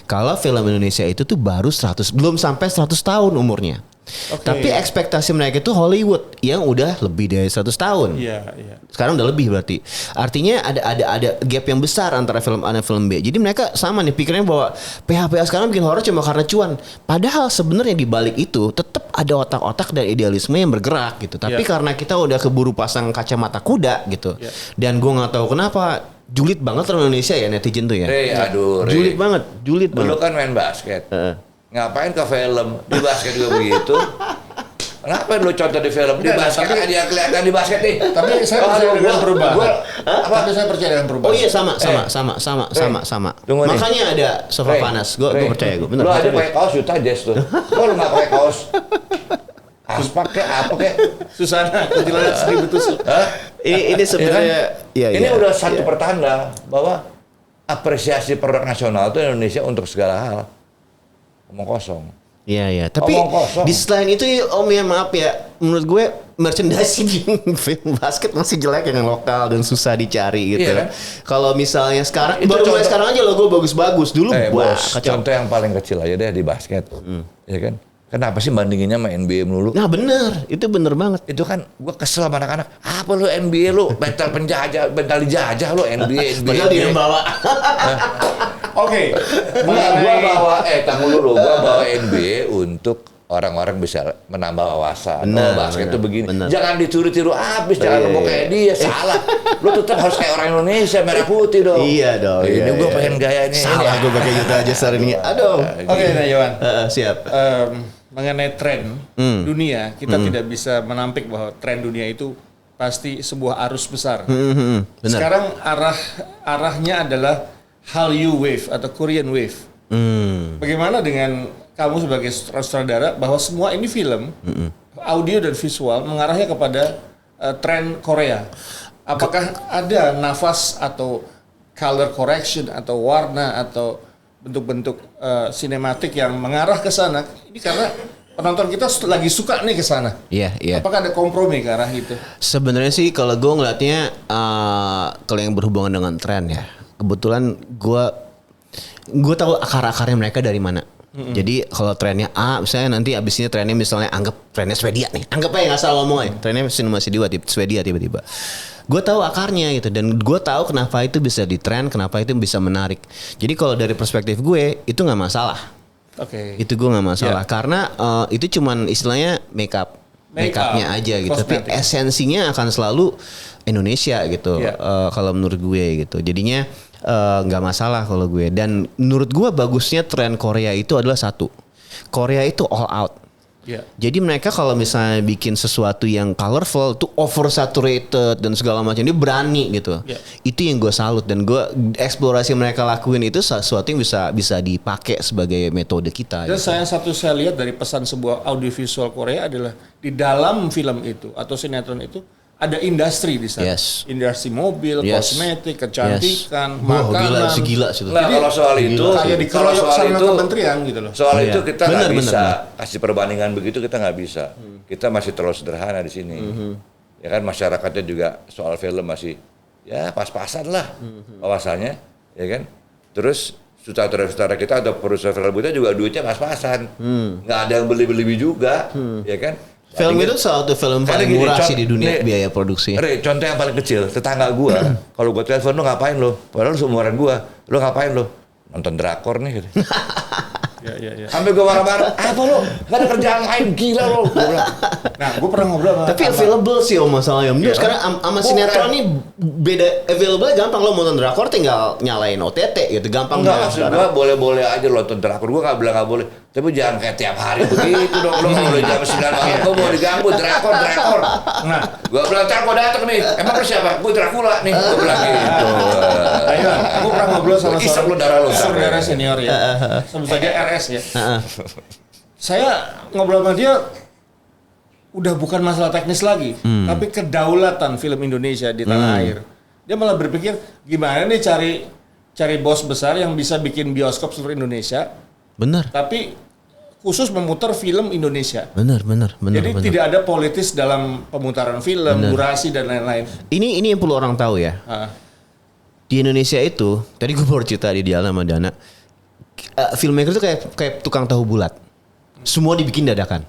kalau film Indonesia itu tuh baru belum sampai 100 tahun umurnya. Okay. Tapi ekspektasi mereka itu Hollywood yang udah lebih dari 100 tahun. Iya. Sekarang udah lebih berarti. Artinya ada gap yang besar antara film A dan film B. Jadi mereka sama nih pikirnya bahwa PH sekarang bikin horor cuma karena cuan. Padahal sebenarnya di balik itu tetap ada otak-otak dan idealisme yang bergerak gitu. Tapi karena kita udah keburu pasang kacamata kuda gitu. Dan gue nggak tahu kenapa julid banget orang Indonesia ya netizen tuh ya. Julid banget. Dulu kan main basket. Ngapain ke film? Di basket juga begitu. Kenapa lu contoh di film? Di basket kan dia kelihatan di basket nih. Tapi saya percaya dengan perubahan. Tapi saya percaya dengan perubahan. Oh iya sama. Tunggu nih. Makanya ada sofa panas. Gue percaya gue. Bener. Lu aja pakai kaos Utah Jazz tuh. Lu nggak pakai kaos aspak kayak apa kayak Susana kuntilanak 1000 tusuk. Ini sebenarnya ini udah satu pertanda bahwa apresiasi produk nasional itu Indonesia untuk segala hal. Omong kosong. Iya. Tapi di selain itu Om ya maaf ya, menurut gue merchandising di film basket masih jelek yang lokal dan susah dicari gitu. Iya, kan? Kalau misalnya sekarang Itu mulai sekarang aja logo bagus-bagus dulu. Contoh yang paling kecil aja deh di basket, ya kan? Kenapa sih bandinginnya sama NBA melulu? Nah bener, itu bener banget. Itu kan gue kesel sama anak-anak. Apa lu NBA lu? Bental penjajah, bental dijajah lu NBA. Padahal dia yang bawa. Oke. Gua bawa, tunggu dulu. Gua bawa NBA untuk orang-orang bisa menambah wawasan. Basket itu begini. Bener. Jangan ditiru-tiru abis, jangan lu mau kayak dia, salah. Lu tetap harus kayak orang Indonesia, merah putih dong. Iya dong. Ini gua pengen gaya ini. Salah gue pakai gitu aja sehari ini. Aduh. Oke, nah Yohan. Siap. Mengenai tren dunia, kita tidak bisa menampik bahwa tren dunia itu pasti sebuah arus besar. Benar. Sekarang arahnya adalah Hallyu Wave atau Korean Wave. Bagaimana dengan kamu sebagai sutradara bahwa semua ini film, audio dan visual mengarahnya kepada tren Korea? Apakah ada nafas atau color correction atau warna atau bentuk-bentuk sinematik yang mengarah ke sana? Ini karena penonton kita lagi suka nih ke sana. Iya. Apakah ada kompromi ke arah itu? Sebenarnya sih kalau gue ngeliatnya kalau yang berhubungan dengan tren ya, kebetulan gue tahu akar-akarnya mereka dari mana. Jadi kalau trennya A, misalnya nanti abisnya trennya misalnya anggap trennya Swedia nih, anggap aja nggak salah ngomong ya, trennya Swedia tiba-tiba. Gue tahu akarnya gitu dan gue tahu kenapa itu bisa di tren, kenapa itu bisa menarik. Jadi kalau dari perspektif gue itu nggak masalah. Oke. Itu gue nggak masalah karena itu cuman istilahnya make up. make-upnya aja gitu. Tapi kosmetik. esensinya akan selalu Indonesia gitu. Iya. Kalau menurut gue gitu. Jadinya nggak masalah kalau gue. Dan menurut gue bagusnya tren Korea itu adalah satu. Korea itu all out. Iya. Jadi mereka kalau misalnya bikin sesuatu yang colorful itu oversaturated dan segala macam, dia berani gitu. Yeah. Itu yang gue salut, dan gue eksplorasi mereka lakuin itu sesuatu yang bisa dipakai sebagai metode kita. Dan Gitu. saya lihat dari pesan sebuah audiovisual Korea adalah di dalam film itu atau sinetron itu ada industri di sana. Yes. Industri mobil, Yes. kosmetik, kecantikan, Wah, makanan. gila sih itu. Nah, kalau soal itu, Kayak kalau dikeroyok soal sama itu, kementerian gitu loh. soal Iya. itu kita Benar, nggak benar, bisa benar. kasih perbandingan begitu, kita nggak bisa. Kita masih terlalu sederhana di sini. Ya kan masyarakatnya juga soal film masih ya pas-pasan lah wawasannya, ya kan. Terus sutradara kita atau produser film kita juga duitnya pas-pasan, nggak ada yang beli-beli juga, ya kan. Film itu salah satu film Karena paling gini, murah sih contoh- di dunia nih, biaya produksi. Re, contoh yang paling kecil, tetangga gua, kalau gua telepon lu ngapain lu? Padahal lu seumuran gua, lu ngapain lu? Nonton drakor nih gitu. Ya. Sampai gua marah-marah, apa lu? Gak ada kerjaan lain, gila lu. Gua bilang, Nah, gue pernah ngobrol sama Tapi available sih om masalahnya. Om. Iya. Sekarang sama sinetron nih beda, available gampang, lo mau nonton drakor tinggal nyalain OTT gitu, gampang enggak, banget maksud sekarang. gua boleh-boleh aja lu nonton drakor. Gua gak bilang gak boleh. Tapi jangan kayak tiap hari begitu dong. Lu gak boleh jam 9 malam, gua mau diganggu drakor. Nah, Gua bilang, ntar gua dateng nih. Emang lu siapa? Gua Dracula nih. Gua bilang gitu. ayo, gue pernah ngobrol sama Isep lu darah lu. saudara senior ya. Sebut saja RS ya. Heeh. Saya ngobrol sama dia udah bukan masalah teknis lagi, tapi kedaulatan film Indonesia di tanah air. Dia malah berpikir gimana nih cari bos besar yang bisa bikin bioskop seluruh Indonesia, Bener, tapi khusus memutar film Indonesia. bener. Jadi tidak ada politis dalam pemutaran film, durasi dan lain-lain. Ini yang perlu orang tahu ya. Ah, Di Indonesia itu, tadi gue baru cerita di Dial sama Dana, filmmaker itu kayak tukang tahu bulat. Semua dibikin dadakan.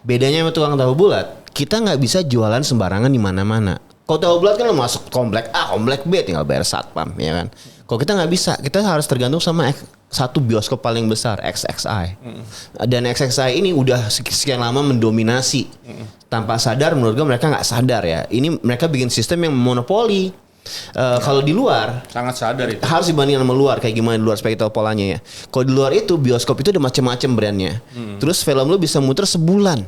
Bedanya sama tukang tahu bulat, kita nggak bisa jualan sembarangan di mana-mana. Kalau tahu bulat kan lo masuk komplek A, komplek B, tinggal bayar satpam, ya kan. Kalau kita nggak bisa, kita harus tergantung sama satu bioskop paling besar, XXI. Dan XXI ini udah sekian lama mendominasi. Tanpa sadar, menurut gue mereka nggak sadar ya. Ini mereka bikin sistem yang monopoli. Kalau di luar sangat sadar itu. harus dibandingkan sama luar, kayak gimana di luar supaya kita tahu polanya ya. Kalau di luar itu bioskop itu ada macam-macam brandnya. Terus film lu bisa muter sebulan.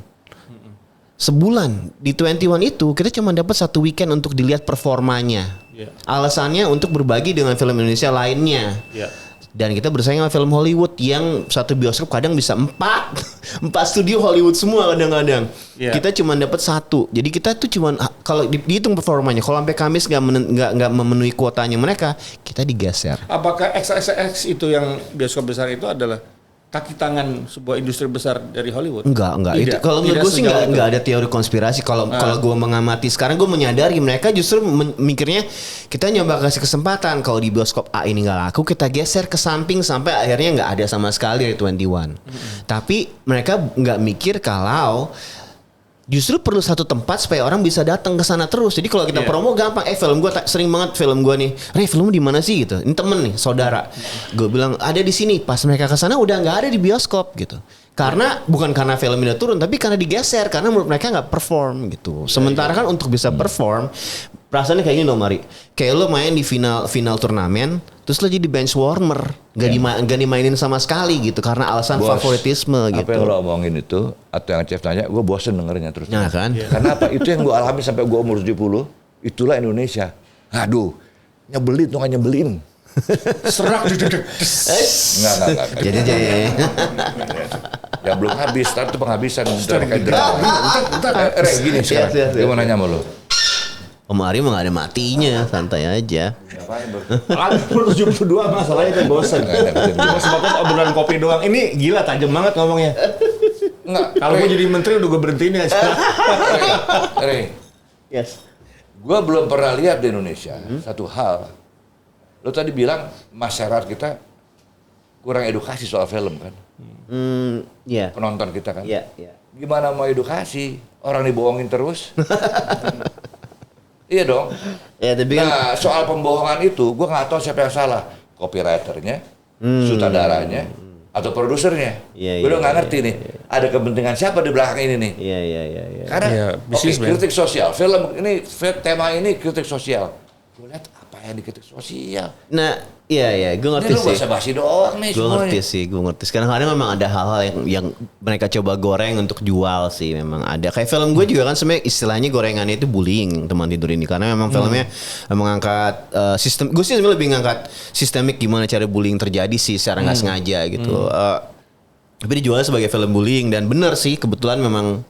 Sebulan di 21 itu kita cuma dapat satu weekend untuk dilihat performanya. Iya. Alasannya untuk berbagi dengan film Indonesia lainnya. Iya. Dan kita bersaing sama film Hollywood yang satu bioskop kadang bisa 4 studio Hollywood semua kadang-kadang. Iya. Kita cuma dapat satu. Jadi kita tuh cuma kalau dihitung performanya, kalau sampai Kamis nggak memenuhi kuotanya mereka, kita digeser. Apakah XXX itu yang bioskop besar itu adalah kaki tangan sebuah industri besar dari Hollywood? Enggak. Tidak. Itu kalau menurut Tidak gue sih sejauh itu. enggak ada teori konspirasi. Kalau gue mengamati sekarang, gue menyadari mereka justru mikirnya kita nyoba kasih kesempatan. Kalau di bioskop A ini nggak laku, kita geser ke samping sampai akhirnya nggak ada sama sekali dari 21. Tapi mereka nggak mikir kalau justru perlu satu tempat supaya orang bisa datang ke sana terus. Jadi kalau kita promo gampang. Film gue sering banget film gue nih. Re, film di mana sih gitu? Ini temen nih, saudara. Gue bilang ada di sini. Pas mereka ke sana udah nggak ada di bioskop gitu. Karena bukan karena filmnya turun, tapi karena digeser. Karena menurut mereka nggak perform gitu. Sementara kan untuk bisa perform, perasaannya kayak gini dong Mari. Kayak lo main di final turnamen, terus lo jadi bench warmer, gak dimainin sama sekali gitu karena alasan Bos, favoritisme gitu. Apa yang lo omongin itu, atau yang Chef tanya, gue bosen dengernya terus. Nah kan? Karena apa? Itu yang gue alami sampai gue umur 70, itulah Indonesia. Aduh, nyebelin tuh gak nyebelin. Serak dedek. Enggak. Jadi. Ya belum habis, tapi itu penghabisan. Udah kayak drama. Re, gini sekarang, Siap. gue mau nanya sama lo. Om Ari mah gak ada matinya, santai aja. Umur 72 masalahnya itu bosan. Cuma sebatas obrolan kopi doang. Ini gila tajam banget ngomongnya. Enggak, Kalau gue jadi menteri udah gue berhentiin aja. Re, Yes. gue belum pernah lihat di Indonesia satu hal. Lo tadi bilang masyarakat kita kurang edukasi soal film kan? Iya. Penonton kita kan? Iya. Gimana mau edukasi? Orang dibohongin terus. Iya dong. Ya tapi kan Nah, soal pembohongan itu, gue nggak tahu siapa yang salah. Copywriternya, sutradaranya, atau produsernya. Iya, Gue udah iya, nggak ngerti nih. Ada kepentingan siapa di belakang ini nih? Iya. Karena Iya, bisnis, man. kritik sosial. Film ini tema ini kritik sosial. Gue lihat apa yang dikritik sosial. Nah, iya, gue Ini ngerti lu sih. basa-basi doang nih Gue semuanya. gue ngerti. Kadang-kadang memang ada hal-hal yang mereka coba goreng untuk jual sih, memang ada. Kayak film gue juga kan sebenarnya istilahnya gorengannya itu bullying Teman Tidur ini, karena memang filmnya mengangkat sistem. Gue sih sebenarnya lebih ngangkat sistemik gimana cara bullying terjadi sih secara nggak sengaja gitu. Tapi dijualnya sebagai film bullying, dan benar sih kebetulan memang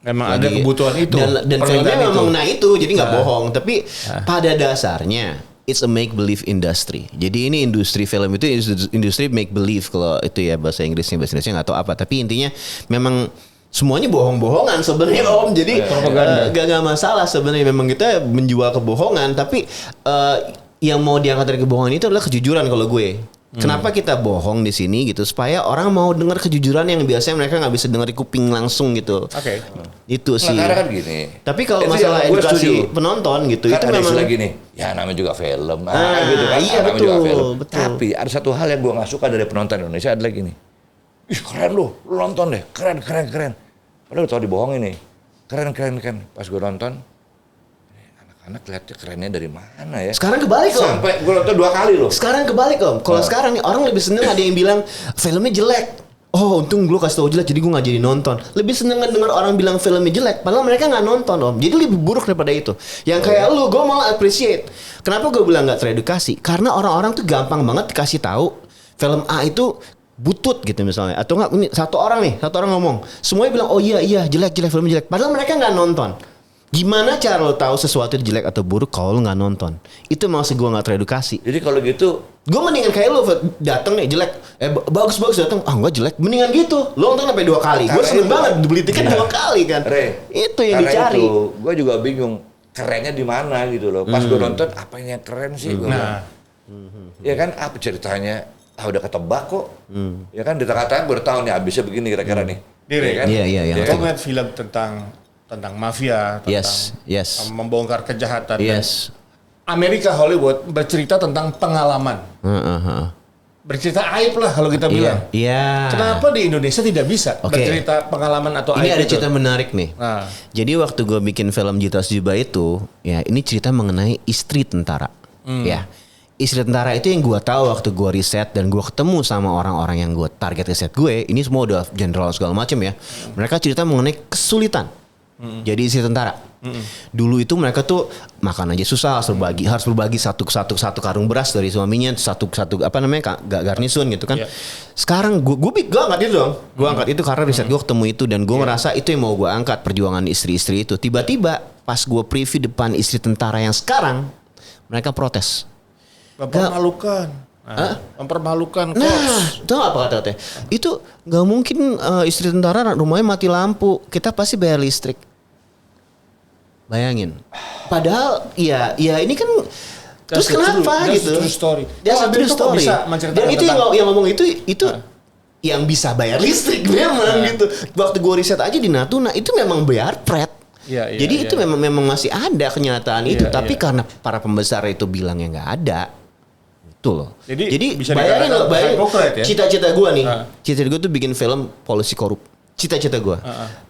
Memang ada lagi- kebutuhan itu. dan filmnya permintaan memang itu. nah itu, jadi nggak bohong. Tapi pada dasarnya it's a make believe industry. Jadi ini industri film itu industri make believe, kalau itu ya bahasa Inggrisnya nggak tahu apa. Tapi intinya memang semuanya bohong-bohongan sebenarnya Om. Jadi gak masalah sebenarnya, memang kita menjual kebohongan. Tapi yang mau diangkat dari kebohongan itu adalah kejujuran kalau gue. Kenapa kita bohong di sini gitu, supaya orang mau dengar kejujuran yang biasanya mereka nggak bisa dengar di kuping langsung gitu. Oke. Itu sih. Nah, karena kan gini. Tapi kalau Itu masalah yang gue edukasi setuju. penonton gitu, Kan itu ada memang istilah gini, ya namanya juga film. Gitu kan, iya, namanya betul, juga film. betul. Tapi ada satu hal yang gue nggak suka dari penonton Indonesia adalah gini. Ih keren lu nonton deh, keren. Padahal tau dibohongin nih. Keren. Pas gue nonton, anak-anak lihatnya kerennya dari mana ya? sekarang kebalik Om. Sampai gue nonton 2 kali loh. Sekarang kebalik Om. Kalau sekarang nih orang lebih seneng ada yang bilang filmnya jelek. Oh untung lu kasih tau jelek jadi gue gak jadi nonton. Lebih seneng dengar orang bilang filmnya jelek padahal mereka gak nonton Om. Jadi lebih buruk daripada itu. Yang kayak lu gue malah appreciate. Kenapa gue bilang gak teredukasi? Karena orang-orang tuh gampang banget dikasih tahu film A itu butut gitu misalnya. Atau enggak, ini satu orang ngomong. Semuanya bilang oh iya jelek filmnya jelek. Padahal mereka gak nonton. Gimana cara lo tahu sesuatu itu jelek atau buruk kalau lo nggak nonton? Itu maksud gue nggak teredukasi. Jadi kalau gitu, Gue mendingan kayak lo datang nih jelek, bagus datang, enggak jelek, mendingan gitu. Lo nonton sampai 2 kali. Gue Karena seneng itu- banget beli tiket 2 kali kan. Re, Itu yang karena dicari. itu gue juga bingung kerennya di mana gitu loh. Pas gue nonton apa yang keren sih? Gua bilang. Ya kan apa ceritanya? Udah ketebak kok. Ya kan di tengah-tengah gue udah tahu nih abisnya begini kira-kira nih. Dire. Ya kan? Iya, Ya Kau kan? ngeliat film tentang mafia, tentang Yes. membongkar kejahatan. Yes. Amerika Hollywood bercerita tentang pengalaman. Bercerita aib lah kalau kita bilang. Iya. Kenapa di Indonesia tidak bisa Oke. bercerita pengalaman atau Ini aib ada itu? cerita menarik nih. Nah. Jadi waktu gue bikin film Jitas Juba itu, ya ini cerita mengenai istri tentara. Ya, istri tentara itu yang gue tahu waktu gue riset dan gue ketemu sama orang-orang yang gue target riset gue. Ini semua udah jenderal segala macam ya. Mereka cerita mengenai kesulitan. Jadi istri tentara. Dulu itu mereka tuh makan aja susah, harus berbagi satu karung beras dari suaminya, satu apa namanya garnisun gitu kan. Yeah. Sekarang gue angkat itu dong. Gue angkat itu karena riset gue ketemu itu dan gue ngerasa itu yang mau gue angkat, perjuangan istri-istri itu. Tiba-tiba pas gue preview depan istri tentara yang sekarang, mereka protes. Mempermalukan. Mempermalukan Nah, Cops. tau apa kata-katanya? Itu nggak mungkin istri tentara rumahnya mati lampu, kita pasti bayar listrik. Bayangin. Padahal ya ini kan terus kenapa That's gitu? true story. That's Kalau a true Amerika kok story. bisa menceritakan Dan itu tentang- yang ngomong itu yang bisa bayar listrik memang gitu. Waktu gue riset aja di Natuna itu memang bayar pret. Iya, Jadi itu memang masih ada kenyataan itu, Iya, tapi iya. karena para pembesar itu bilang yang nggak ada. Itu loh. Jadi bisa bayangin dikatakan loh, bayangin hypocrite ya? cita-cita gue nih. Ah. Cita-cita gue tuh bikin film polisi korup. Cita-cita gue.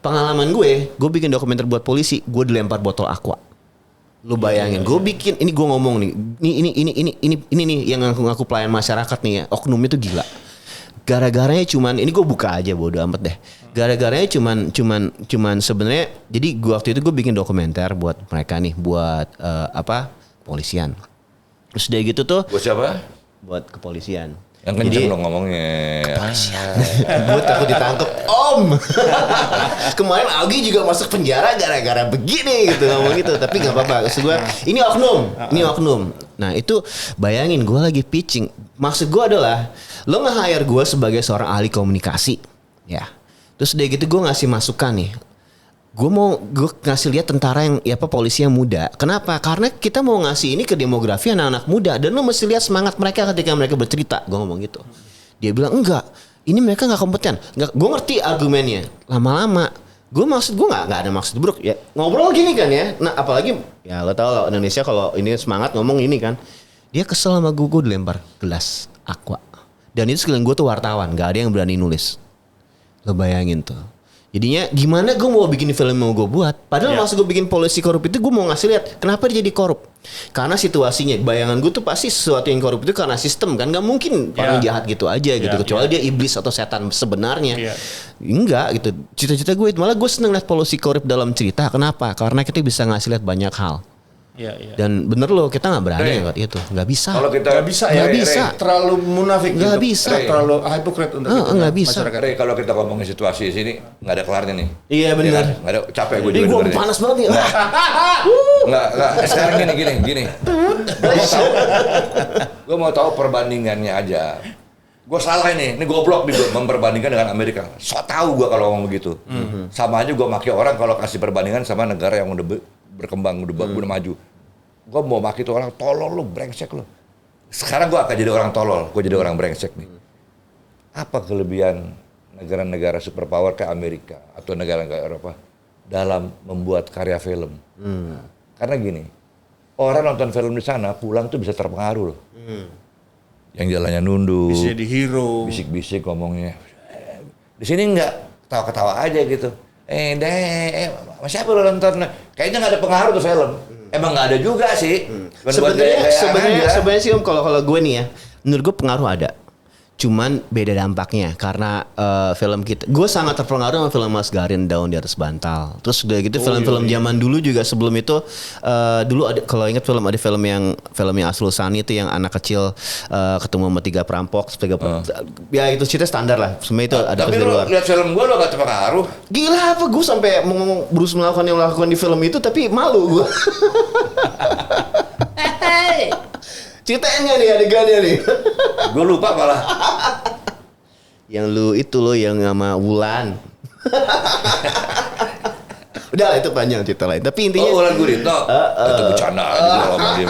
Pengalaman gue bikin dokumenter buat polisi, gue dilempar botol aqua. Lu bayangin, gue bikin ini gue ngomong nih, ini nih yang ngaku pelayan masyarakat nih ya, oknum itu gila. Gara-garanya cuman, ini gue buka aja bodo amat deh. Gara-garanya cuman sebenarnya, jadi gue waktu itu gue bikin dokumenter buat mereka nih, buat polisian. Terus udah gitu tuh, Buat siapa? buat kepolisian. Yang kenceng dong ngomongnya. Gue takut ditangkap Om. Kemarin Augie juga masuk penjara gara-gara begini gitu ngomong gitu. Tapi nggak apa-apa. Maksud gue ini oknum. Nah itu bayangin gue lagi pitching. Maksud gue adalah lo nge-hire gue sebagai seorang ahli komunikasi, ya. Terus udah gitu gue ngasih masukan nih. Gue ngasih lihat tentara yang polisi yang muda. Kenapa? Karena kita mau ngasih ini ke demografi anak-anak muda dan lo mesti lihat semangat mereka ketika mereka bercerita. Gue ngomong gitu. Dia bilang enggak, ini mereka nggak kompeten. Gue ngerti argumennya. Lama-lama, gue nggak ada maksud buruk. Ya ngobrol gini kan ya. Nah apalagi ya lo tau lah Indonesia kalau ini semangat ngomong ini kan. Dia kesel sama gue dilempar gelas aqua. Dan itu sekalian gue tuh wartawan, gak ada yang berani nulis. Lo bayangin tuh. Jadinya gimana gue mau bikin film mau gue buat. Padahal maksud gue bikin polisi korup itu gue mau ngasih lihat kenapa dia jadi korup. Karena situasinya, bayangan gue tuh pasti sesuatu yang korup itu karena sistem kan. Gak mungkin orang jahat gitu aja gitu. Kecuali dia iblis atau setan sebenarnya. Enggak gitu. Cita-cita gue malah gue seneng lihat polisi korup dalam cerita. Kenapa? Karena kita bisa ngasih lihat banyak hal. Dan bener loh kita nggak berani buat itu, nggak bisa. Kalau kita nggak bisa ya, nggak bisa. Terlalu munafik. Nggak bisa. Terlalu hypocrite untuk nggak bisa. masyarakat. Ray, kalau kita ngomongin situasi di sini nggak ada kelarnya nih. Iya benar. Nggak ada, capek gue Ini juga. gue panas banget nih. Nggak. Sekarang gini. Gue mau tahu perbandingannya aja. Gue salah ini goblok nih gue memperbandingkan dengan Amerika. So tahu gue kalau ngomong begitu. Sama aja gue maki orang kalau kasih perbandingan sama negara yang udah berkembang, udah maju. Gue mau maki tuh orang tolol lu, brengsek lu. Sekarang gue akan jadi orang tolol, gue jadi orang brengsek nih. Apa kelebihan negara-negara superpower kayak Amerika atau negara-negara Eropa dalam membuat karya film? Karena gini, orang nonton film di sana pulang tuh bisa terpengaruh loh. Yang jalannya nunduk, Bisa jadi hero, bisik-bisik ngomongnya. Di sini enggak, ketawa-ketawa aja gitu. Siapa lo nonton? Kayaknya nggak ada pengaruh tuh film. Emang nggak ada juga sih. Sebenarnya sih Om kalau gue nih ya, menurut gue pengaruh ada. Cuman beda dampaknya karena film kita, gue sangat terpengaruh sama film Mas Garin Daun di Atas Bantal. Terus udah gitu film-film zaman dulu juga sebelum itu dulu ada, kalau ingat ada film yang Asrul Sani itu yang anak kecil ketemu sama 3 perampok, ya itu cerita standar lah. Semua itu ada tapi di lu luar. lihat film gue lo gak terpengaruh. Gila apa gue sampai mau berusaha melakukan yang melakukan di film itu tapi malu gue. Ceritanya nih adegannya nih. Gue lupa malah. Yang lu itu loh yang sama Wulan. Udah lah itu panjang cerita lain. Tapi intinya Wulan Guritno. Itu bercanda aja sama dia.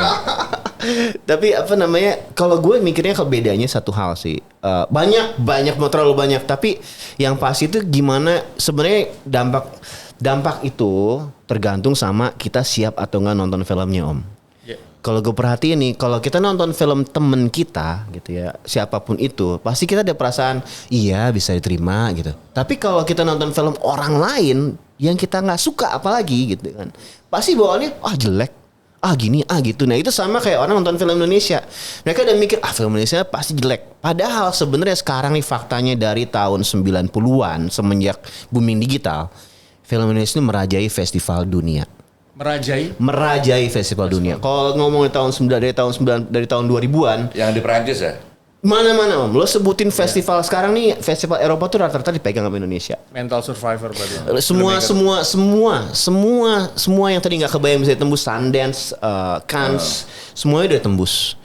Tapi apa namanya? Kalau gue mikirnya bedanya satu hal sih. Banyak mau terlalu banyak. Tapi yang pasti itu gimana sebenarnya dampak itu tergantung sama kita siap atau nggak nonton filmnya Om. Kalau gue perhatiin nih, kalau kita nonton film temen kita gitu ya, siapapun itu, pasti kita ada perasaan, iya bisa diterima gitu. Tapi kalau kita nonton film orang lain yang kita nggak suka apalagi gitu kan, pasti bawaannya jelek, gini, gitu. Nah itu sama kayak orang nonton film Indonesia, mereka udah mikir film Indonesia pasti jelek. Padahal sebenarnya sekarang nih faktanya dari tahun 90-an semenjak booming digital, film Indonesia ini merajai festival dunia. Merajai festival dunia. Kalau ngomongin dari tahun 2000-an Yang di Perancis ya? Mana-mana Om. Lo sebutin festival sekarang nih, festival Eropa tuh rata-rata dipegang sama Indonesia. Mental Survivor berarti. Semua yang tadi nggak kebayang bisa tembus, Sundance, Cannes, semuanya udah tembus.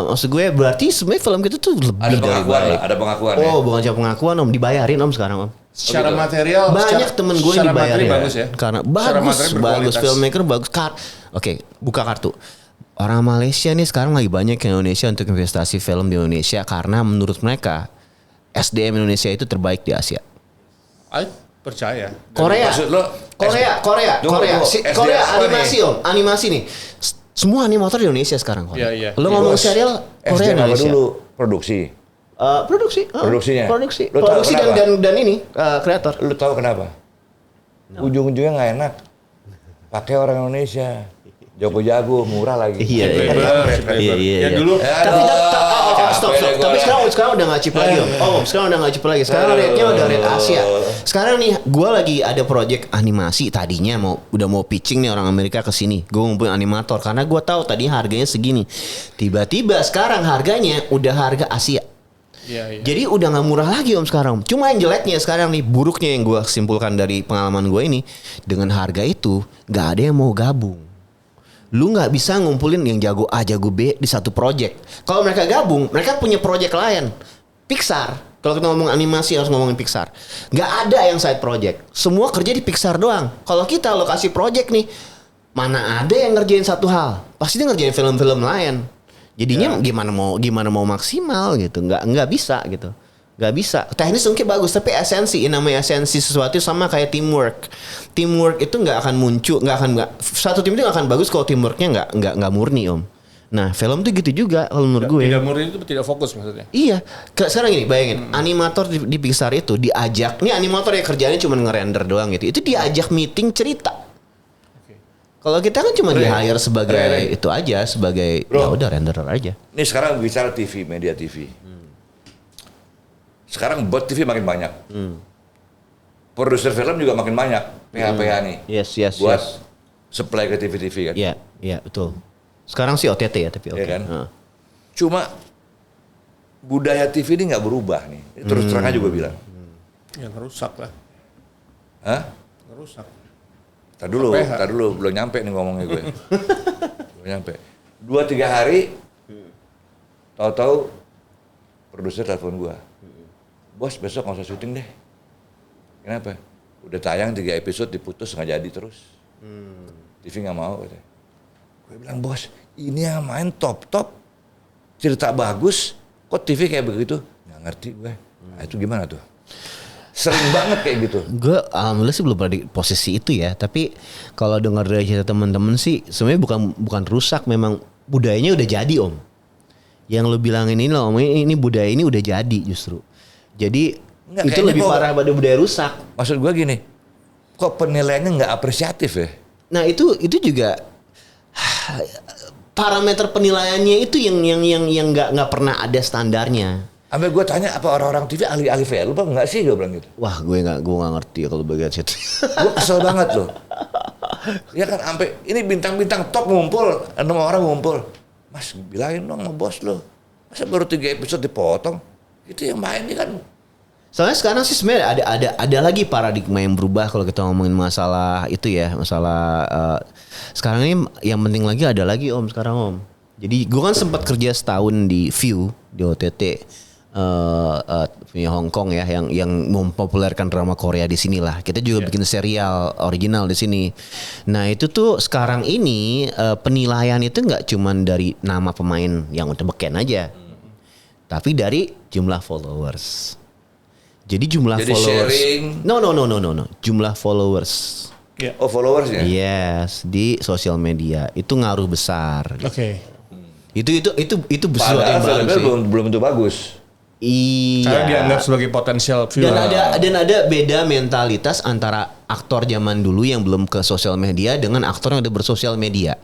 Maksud gue berarti sebenarnya film kita tuh lebih dari baik. Ada pengakuan. Bukan cuma pengakuan Om, dibayarin Om sekarang Om. Secara material banyak temen gue yang dibayarin bagus ya. Karena bagus filmmaker bagus. Oke, buka kartu. Orang Malaysia nih sekarang lagi banyak ke Indonesia untuk investasi film di Indonesia karena menurut mereka SDM Indonesia itu terbaik di Asia. Percaya. Korea animasi Om, animasi nih. Semua animator di Indonesia sekarang. Lo ngomong serial Korea Indonesia. Dulu produksi. Produksi dan ini kreator. Lu tahu kenapa? Ujung-ujungnya nggak enak. Pakai orang Indonesia. Jago-jago, murah lagi. Iya. Ya dulu. Tapi sekarang udah nggak cheap lagi Om. Sekarang udah nggak cheap lagi. Sekarang rate-nya udah rate Asia. Sekarang nih, gue lagi ada project animasi. Tadinya udah mau pitching nih orang Amerika ke sini. Gue ngumpulin animator karena gue tahu tadinya harganya segini. Tiba-tiba sekarang harganya udah harga Asia. Jadi udah gak murah lagi Om sekarang. Cuma yang jeleknya sekarang nih, buruknya yang gue simpulkan dari pengalaman gue ini, dengan harga itu gak ada yang mau gabung. Lu gak bisa ngumpulin yang jago A, jago B di satu project. Kalau mereka gabung, mereka punya project lain. Pixar, kalau kita ngomong animasi harus ngomongin Pixar. Gak ada yang side project. Semua kerja di Pixar doang. Kalau kita lokasi project nih, mana ada yang ngerjain satu hal. Pasti dia ngerjain film-film lain. Jadinya gimana mau maksimal gitu, nggak bisa gitu, nggak bisa. Teknis mungkin bagus, tapi namanya esensi sesuatu sama kayak teamwork. Teamwork itu nggak akan muncul, satu tim itu nggak akan bagus kalau teamworknya nggak murni Om. Nah film tuh gitu juga kalau menurut gue. Tidak murni itu tidak fokus maksudnya. Iya, sekarang gini bayangin, animator di Pixar itu diajak, nih animator ya kerjanya cuma ngerender doang gitu. Itu diajak meeting cerita. Kalau kita kan cuma di-hire sebagai itu aja, sebagai ya udah renderer aja. Ini sekarang bicara TV, media TV. Sekarang buat TV makin banyak. Produser film juga makin banyak. PH-PH nih. Yes. Buat supply ke TV-TV kan. Iya betul. Sekarang sih OTT ya tapi oke. Ya kan? Cuma budaya TV ini nggak berubah nih. Terus terang aja gue bilang. Ya ngerusak lah. Hah? Ngerusak. Tar dulu, belum nyampe nih ngomongnya gue. Belum nyampe. 2-3 hari, tahu-tahu produser telepon gue. Bos besok nggak usah syuting deh. Kenapa? Udah tayang 3 episode diputus nggak jadi terus. TV nggak mau. Katanya. Gue bilang bos, ini yang main top, cerita bagus, kok TV kayak begitu? Nggak ngerti gue. Nah, itu gimana tuh? Sering banget kayak gitu. Gue alhamdulillah sih belum pernah di posisi itu ya. Tapi kalau dengar dari cerita teman-teman sih, sebenarnya bukan rusak, memang budayanya udah jadi om. Yang lo bilangin ini lo ngomongin ini budaya ini udah jadi justru. Jadi Enggak, itu lebih parah pada budaya rusak. Maksud gue gini, kok penilaiannya nggak apresiatif ya? Nah itu juga parameter penilaiannya itu yang nggak pernah ada standarnya. Sampai gue tanya apa orang-orang TV ahli-ahli film apa enggak sih, gue bilang gitu. Wah gue nggak ngerti kalau bagian situ. Gue kesel banget loh. Ya kan sampai ini bintang-bintang top ngumpul, 6 orang ngumpul. Mas bilangin dong sama bos lo. Masa baru 3 episode dipotong? Itu yang main ini kan. Soalnya sekarang sih sebenarnya ada lagi paradigma yang berubah kalau kita ngomongin masalah itu ya, masalah sekarang ini yang penting lagi ada lagi om sekarang om. Jadi gue kan sempat kerja setahun di View di OTT punya Hong Kong ya yang mempopulerkan drama Korea di sini lah. Kita juga bikin serial original di sini. Nah itu tuh sekarang ini penilaian itu nggak cuman dari nama pemain yang udah beken aja, tapi dari jumlah followers. Jadi jumlah followers. Sharing. No. Jumlah followers. Yeah. Oh followersnya? Yes, di sosial media itu ngaruh besar. Oke. Itu besar yang Padahal bagus sih. belum tentu bagus. Karena Iya. dianggap sebagai potensial viewer. Dan ada beda mentalitas antara aktor zaman dulu yang belum ke sosial media dengan aktor yang udah bersosial media.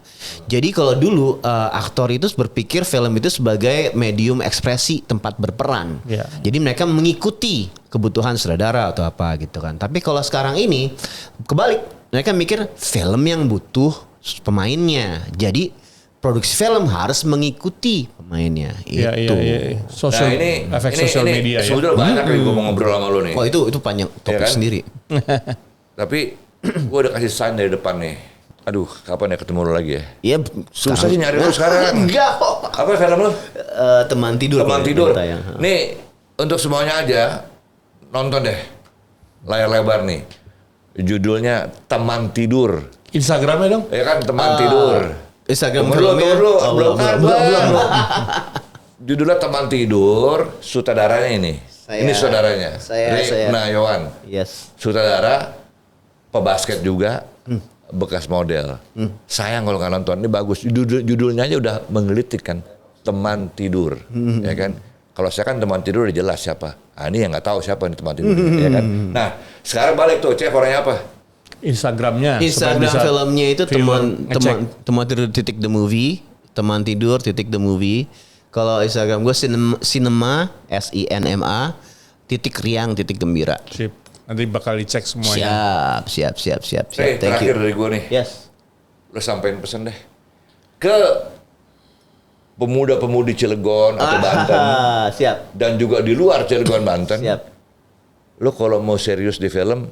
Jadi kalau dulu aktor itu berpikir film itu sebagai medium ekspresi, tempat berperan. Yeah. Jadi mereka mengikuti kebutuhan sutradara atau apa gitu kan. Tapi kalau sekarang ini kebalik, mereka mikir film yang butuh pemainnya. Jadi produksi film harus mengikuti pemainnya. Iya. Nah ini efek sosial media ya. Sebetulnya banyak nih gue mau ngobrol sama lo nih. Oh itu panjang topik kan? sendiri. Tapi gue udah kasih sign dari depan nih. Aduh, kapan ya ketemu lo lagi ya? Iya. Susah sih nyari lo sekarang. Enggak. Apa film lo? Teman tidur. Teman kalau tidur. tayang. Nih untuk semuanya aja nonton deh layar lebar nih. Judulnya Teman Tidur. Instagramnya dong. Ya kan Teman Tidur. Instagram Belum filmnya. belum. belum. Judulnya Teman Tidur, sutradaranya ini. Ini saudaranya. Saya. Nah, Yohan. Yes. Sutradara, pebasket juga, bekas model. Sayang kalau nggak nonton. Ini bagus. Judulnya aja udah menggelitik kan. Teman Tidur, ya kan. Kalau saya kan teman tidur udah jelas siapa. Ini yang nggak tahu siapa nih teman tidur, ya kan. Nah, sekarang balik tuh, cek orangnya apa? Instagram filmnya itu ngecek. teman tidur titik the movie, teman tidur titik the movie. Kalau Instagram gue cinema SINMA titik riang titik gembira. Sip. Nanti bakal dicek semuanya. Siap. Thank terakhir dari gue nih. Yes. Lo sampein pesan deh ke pemuda-pemudi Cilegon atau Banten Siap. dan juga di luar Cilegon Banten. Siap. Lo kalau mau serius di film,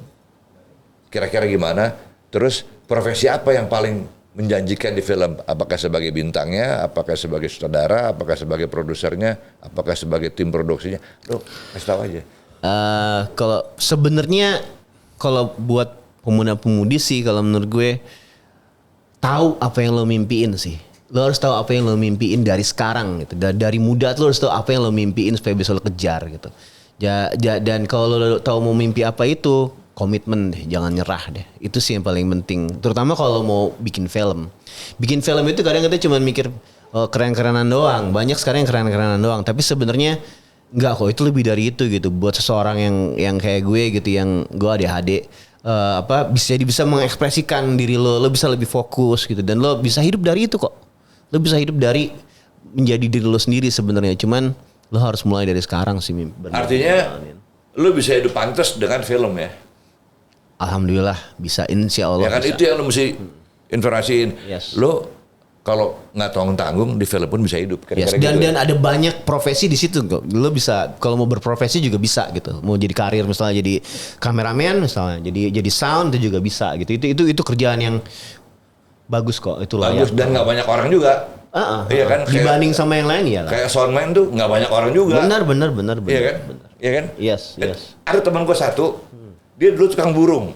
kira-kira gimana? Terus profesi apa yang paling menjanjikan di film? Apakah sebagai bintangnya, apakah sebagai sutradara, apakah sebagai produsernya, apakah sebagai tim produksinya? Lo kasih tahu aja. Kalau sebenarnya kalau buat pemuda-pemudi sih kalau menurut gue tahu apa yang lo mimpiin sih. Lo harus tahu apa yang lo mimpiin dari sekarang gitu. Dari muda tuh lo harus tahu apa yang lo mimpiin supaya bisa lo kejar gitu. Dan kalau lo tahu mau mimpi apa itu, komitmen deh, jangan nyerah deh. Itu sih yang paling penting. Terutama kalau mau bikin film. Bikin film itu kadang kita cuma mikir, keren-kerenan doang. Banyak sekarang yang keren-kerenan doang. Tapi sebenarnya enggak kok, itu lebih dari itu gitu. Buat seseorang yang kayak gue gitu, yang gue ADHD, bisa mengekspresikan diri lo bisa lebih fokus gitu, dan lo bisa hidup dari itu kok. Lo bisa hidup dari menjadi diri lo sendiri sebenarnya. Cuman lo harus mulai dari sekarang sih, Mim. Artinya lo bisa hidup pantas dengan film ya. Alhamdulillah bisa, insya Allah. Ya kan bisa. itu yang lo mesti informasiin. Yes. Lo kalau nggak tanggung-tanggung di film pun bisa hidup. Yes. Kira-kira gitu. Dan ada banyak profesi di situ kok. Lo bisa kalau mau berprofesi juga bisa gitu. Mau jadi karir misalnya jadi kameramen misalnya, jadi sound itu juga bisa gitu. Itu kerjaan yang bagus kok. Itu layak. Bagus dan nggak banyak orang juga. Iya kan? Dibanding sama yang lain ya lah. Kayak soundman tuh nggak banyak orang juga. Benar. Iya kan? Benar. Iya kan? Yes. Ada teman gue satu, dia dulu tukang burung.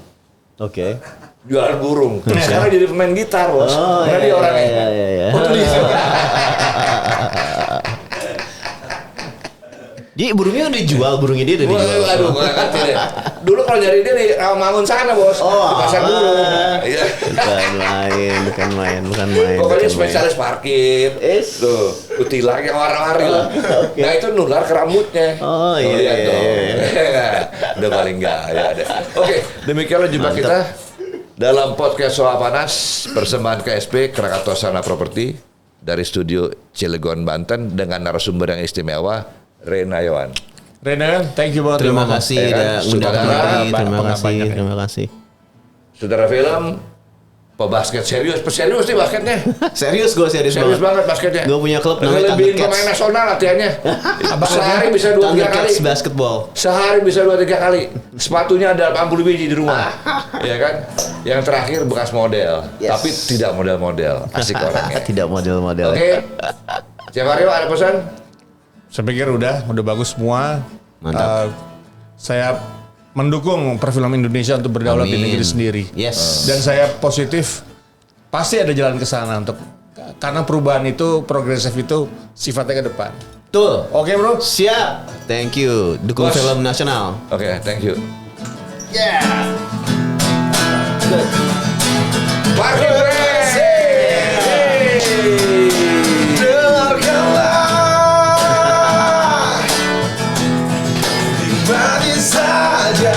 Oke. Jualan burung. Sekarang jadi pemain gitar, Bos. Karena dia orangnya. Iya. Oh, tuh dia. Jadi burungnya udah dijual, burungnya dia udah dijual. Aduh, gue nggak ngerti deh. Dulu kalau nyari dia di Rawamangun sana, Bos. Di pasar burung. Iya. Bukan main. Pokoknya spesialis parkir. Tuh, kutilang yang warna-warni lah. Nah itu nular ke rambutnya. Oh, Tuh, iya, lihat iya, dong. iya. Udah paling gaya deh. Oke, demikianlah jumpa kita dalam podcast Soal Panas persembahan KSP Krakatau Sarana Properti dari studio Cilegon, Banten dengan narasumber yang istimewa, Rena Yohan. Rena, thank you banget. Terima kasih Ya kan? udah undang kami. Banyak. Terima kasih. Saudara film, pebasket serius nih basketnya. Serius Serius banget basketnya. Gue punya klub namanya Ngelebihin Thundercats. pemain nasional latihannya. Sehari bisa 2-3 kali. Thundercats basketball. Sehari bisa 2-3 kali. Sepatunya ada 80 biji di rumah. Ya kan? Yang terakhir bekas model. Yes. Tapi tidak model-model. Asik orangnya. Tidak model-model. Oke. Ciawario ada pesan? Saya pikir udah bagus semua. Mantap. Saya mendukung perfilman Indonesia untuk berdaulat di Amin. negeri sendiri. Yes. Dan saya positif, pasti ada jalan ke sana karena perubahan itu progresif itu sifatnya ke depan. Tuh. Oke, Bro. Siap. Thank you. Dukung Bos. film nasional. Oke, thank you. Yeah. Parkir break! Dengarkanlah di saja